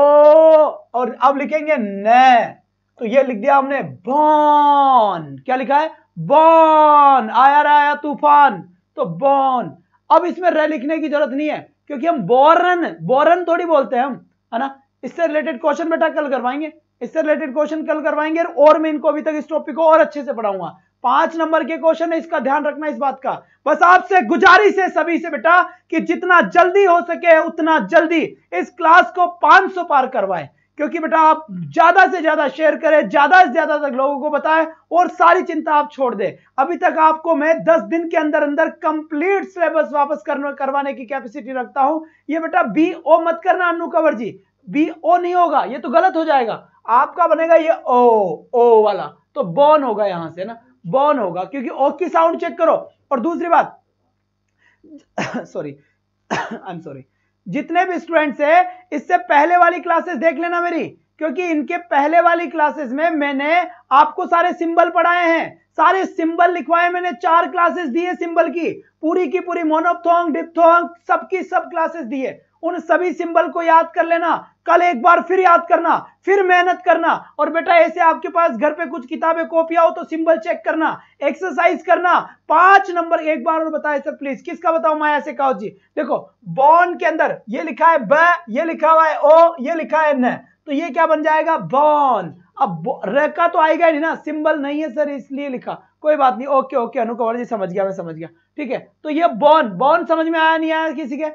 और अब लिखेंगे न, तो ये लिख दिया हमने बॉन, क्या लिखा है, बॉन, आया तूफान, तो बॉन। अब इसमें र लिखने की जरूरत नहीं है, क्योंकि हम बोरन, बोरन थोड़ी बोलते हैं हम, है ना। इससे रिलेटेड क्वेश्चन बेटा कल करवाएंगे, इससे रिलेटेड क्वेश्चन कल करवाएंगे, और मैं इनको अभी तक इस टॉपिक को और अच्छे से पढ़ाऊंगा। 5 नंबर के क्वेश्चन है, इसका ध्यान रखना इस बात का। बस आपसे गुजारिश है सभी से बेटा कि जितना जल्दी हो सके उतना जल्दी इस क्लास को 500 पार करवाएं, क्योंकि बेटा आप ज्यादा से ज्यादा शेयर करें, ज्यादा से ज्यादा तक लोगों को बताएं, और सारी चिंता आप छोड़ दें। अभी तक आपको मैं 10 दिन के अंदर अंदर कंप्लीट सिलेबस वापस करवाने की कैपेसिटी रखता हूं। ये बेटा BO मत करना अन्नू कंवर जी, BO नहीं होगा, ये तो गलत हो जाएगा, आपका बनेगा ये ओ वाला, तो बॉर्न होगा यहां से ना, बॉर्न होगा, क्योंकि ओ की साउंड चेक करो। और दूसरी बात सॉरी आई एम सॉरी, जितने भी स्टूडेंट्स है इससे पहले वाली क्लासेस देख लेना मेरी, क्योंकि इनके पहले वाली क्लासेस में मैंने आपको सारे सिंबल पढ़ाए हैं, सारे सिंबल लिखवाए मैंने, 4 क्लासेस दी है सिंबल की पूरी मोनोप्थोंग डिप्थोंग सबकी सब क्लासेस दी है। उन सभी सिंबल को याद कर लेना, कल एक बार फिर याद करना, फिर मेहनत करना। और बेटा ऐसे आपके पास घर पे कुछ किताबें कॉपियां हो तो सिंबल चेक करना, एक्सरसाइज करना। 5 नंबर एक बार और बताए सर प्लीज, किसका बताओ? माया से कहो जी। देखो बॉन के अंदर ये लिखा है ब, ये लिखा हुआ है ओ, ये लिखा है न, तो ये क्या बन जाएगा? बॉन। अब र का तो आएगा ही नहीं ना, सिंबल नहीं है सर इसलिए लिखा, कोई बात नहीं, ओके ओके अनुकुमार जी समझ गया, मैं समझ गया, ठीक है। तो ये बॉन, बॉन समझ में आया नहीं आया किसी के?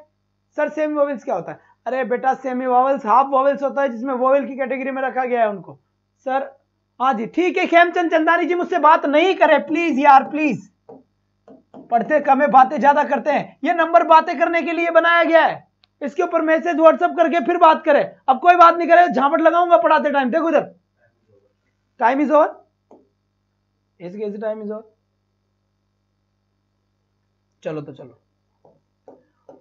सर सेमी वोवेल्स क्या होता है? अरे बेटा सेमी वोवेल्स हाफ वोवेल्स होता है जिसमें वोवेल की कैटेगरी में रखा गया है उनको। सर हाँ जी ठीक है। खेमचंद चंदानी जी मुझसे बात नहीं करे प्लीज यार, प्लीज। पढ़ते कम है बातें ज्यादा करते हैं, ये नंबर बातें करने के लिए बनाया गया है, इसके ऊपर मैसेज व्हाट्सएप करके फिर बात करें। अब कोई बात नहीं करे, झापट लगाऊंगा पढ़ाते टाइम। देखो इधर, टाइम इज ओवर, ऐसे टाइम इज ओवर। चलो तो चलो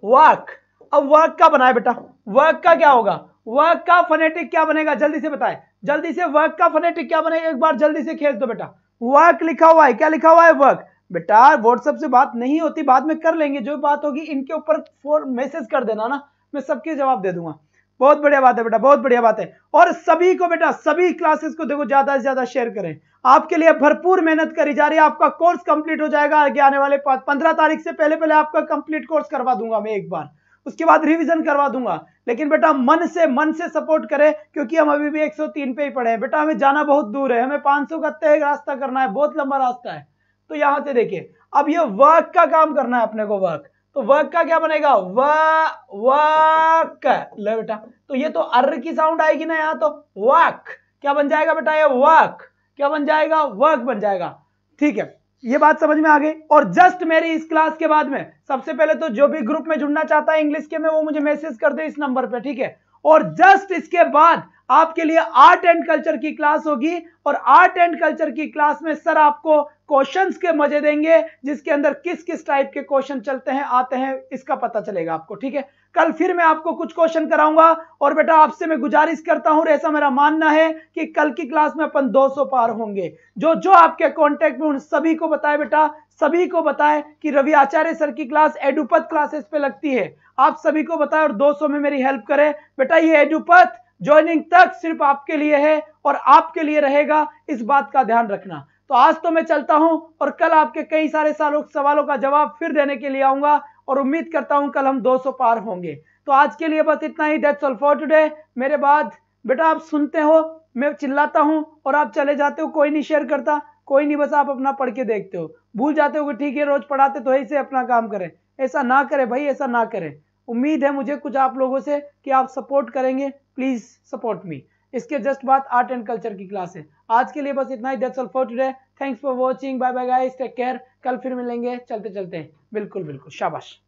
वर्क। अब वर्क का बनाए बेटा, वर्क का क्या होगा? वर्क का फोनेटिक क्या बनेगा? जल्दी से बताए, जल्दी से वर्क का फोनेटिक क्या बनेगा? एक बार जल्दी से खींच दो बेटा। वर्क लिखा हुआ है, क्या लिखा हुआ है? वर्क। बेटा व्हाट्सएप से बात नहीं होती, बाद में कर लेंगे, जो बात होगी इनके ऊपर मैसेज कर देना ना, मैं सबके जवाब दे दूंगा। बहुत बढ़िया बात है बेटा, बहुत बढ़िया बात है। और सभी को बेटा, सभी क्लासेस को देखो ज्यादा से ज्यादा शेयर करें, आपके लिए भरपूर मेहनत करी जा रही है। आपका कोर्स कंप्लीट हो जाएगा आगे आने वाले 15 तारीख से पहले आपका कंप्लीट कोर्स करवा दूंगा मैं एक बार, उसके बाद रिवीजन करवा दूंगा। लेकिन बेटा मन से सपोर्ट करें, क्योंकि हम अभी भी 103 पे ही पड़े हैं बेटा, हमें जाना बहुत दूर है, हमें 500 का तय रास्ता करना है, बहुत लंबा रास्ता है। तो यहां से देखिए, अब ये वर्क का काम करना है अपने को, वर्क। तो वर्क का क्या बनेगा? वर्क। ले बेटा, तो ये तो अर्र की साउंड आएगी ना यहाँ, तो वर्क क्या बन जाएगा बेटा? ये वर्क क्या बन जाएगा? वर्क बन जाएगा। ठीक है, ये बात समझ में आ गई। और जस्ट मेरी इस क्लास के बाद में सबसे पहले तो जो भी ग्रुप में जुड़ना चाहता है इंग्लिश के में, वो मुझे मैसेज कर दे इस नंबर पे, ठीक है। और जस्ट इसके बाद आपके लिए आर्ट एंड कल्चर की क्लास होगी, और आर्ट एंड कल्चर की क्लास में सर आपको क्वेश्चंस के मजे देंगे, जिसके अंदर किस किस टाइप के क्वेश्चन चलते हैं आते हैं इसका पता चलेगा आपको, ठीक है। कल फिर मैं आपको कुछ क्वेश्चन कराऊंगा। और बेटा आपसे मैं गुजारिश करता हूं, ऐसा मेरा मानना है कि कल की क्लास में अपन 200 पार होंगे। जो जो आपके कांटेक्ट में उन सभी को बताए बेटा, सभी को बताए कि रवि आचार्य सर की क्लास एडुपथ क्लासेस पे लगती है, आप सभी को बताए और 200 में मेरी हेल्प करें बेटा। ये एडुपथ ज्वाइनिंग तक सिर्फ आपके लिए है और आपके लिए रहेगा, इस बात का ध्यान रखना। तो आज तो मैं चलता हूं, और कल आपके कई सारे सवालों का जवाब फिर देने के लिए आऊंगा, और उम्मीद करता हूं कल हम 200 पार होंगे। तो आज के लिए बस इतना ही, दैट्स ऑल फॉर टुडे। मेरे बाद बेटा आप सुनते हो, मैं चिल्लाता हूं और आप चले जाते हो, कोई नहीं शेयर करता, कोई नहीं, बस आप अपना पढ़ के देखते हो, भूल जाते हो कि ठीक है रोज पढ़ाते तो ऐसे अपना काम करें। ऐसा ना करें भाई, ऐसा ना करें। उम्मीद है मुझे कुछ आप लोगों से कि आप सपोर्ट करेंगे, प्लीज सपोर्ट मी। इसके जस्ट बाद आर्ट एंड कल्चर की क्लास है। आज के लिए बस इतना ही, that's all for today. Thanks for watching, bye bye guys, take care. कल फिर मिलेंगे चलते चलते। बिल्कुल बिल्कुल, शाबाश।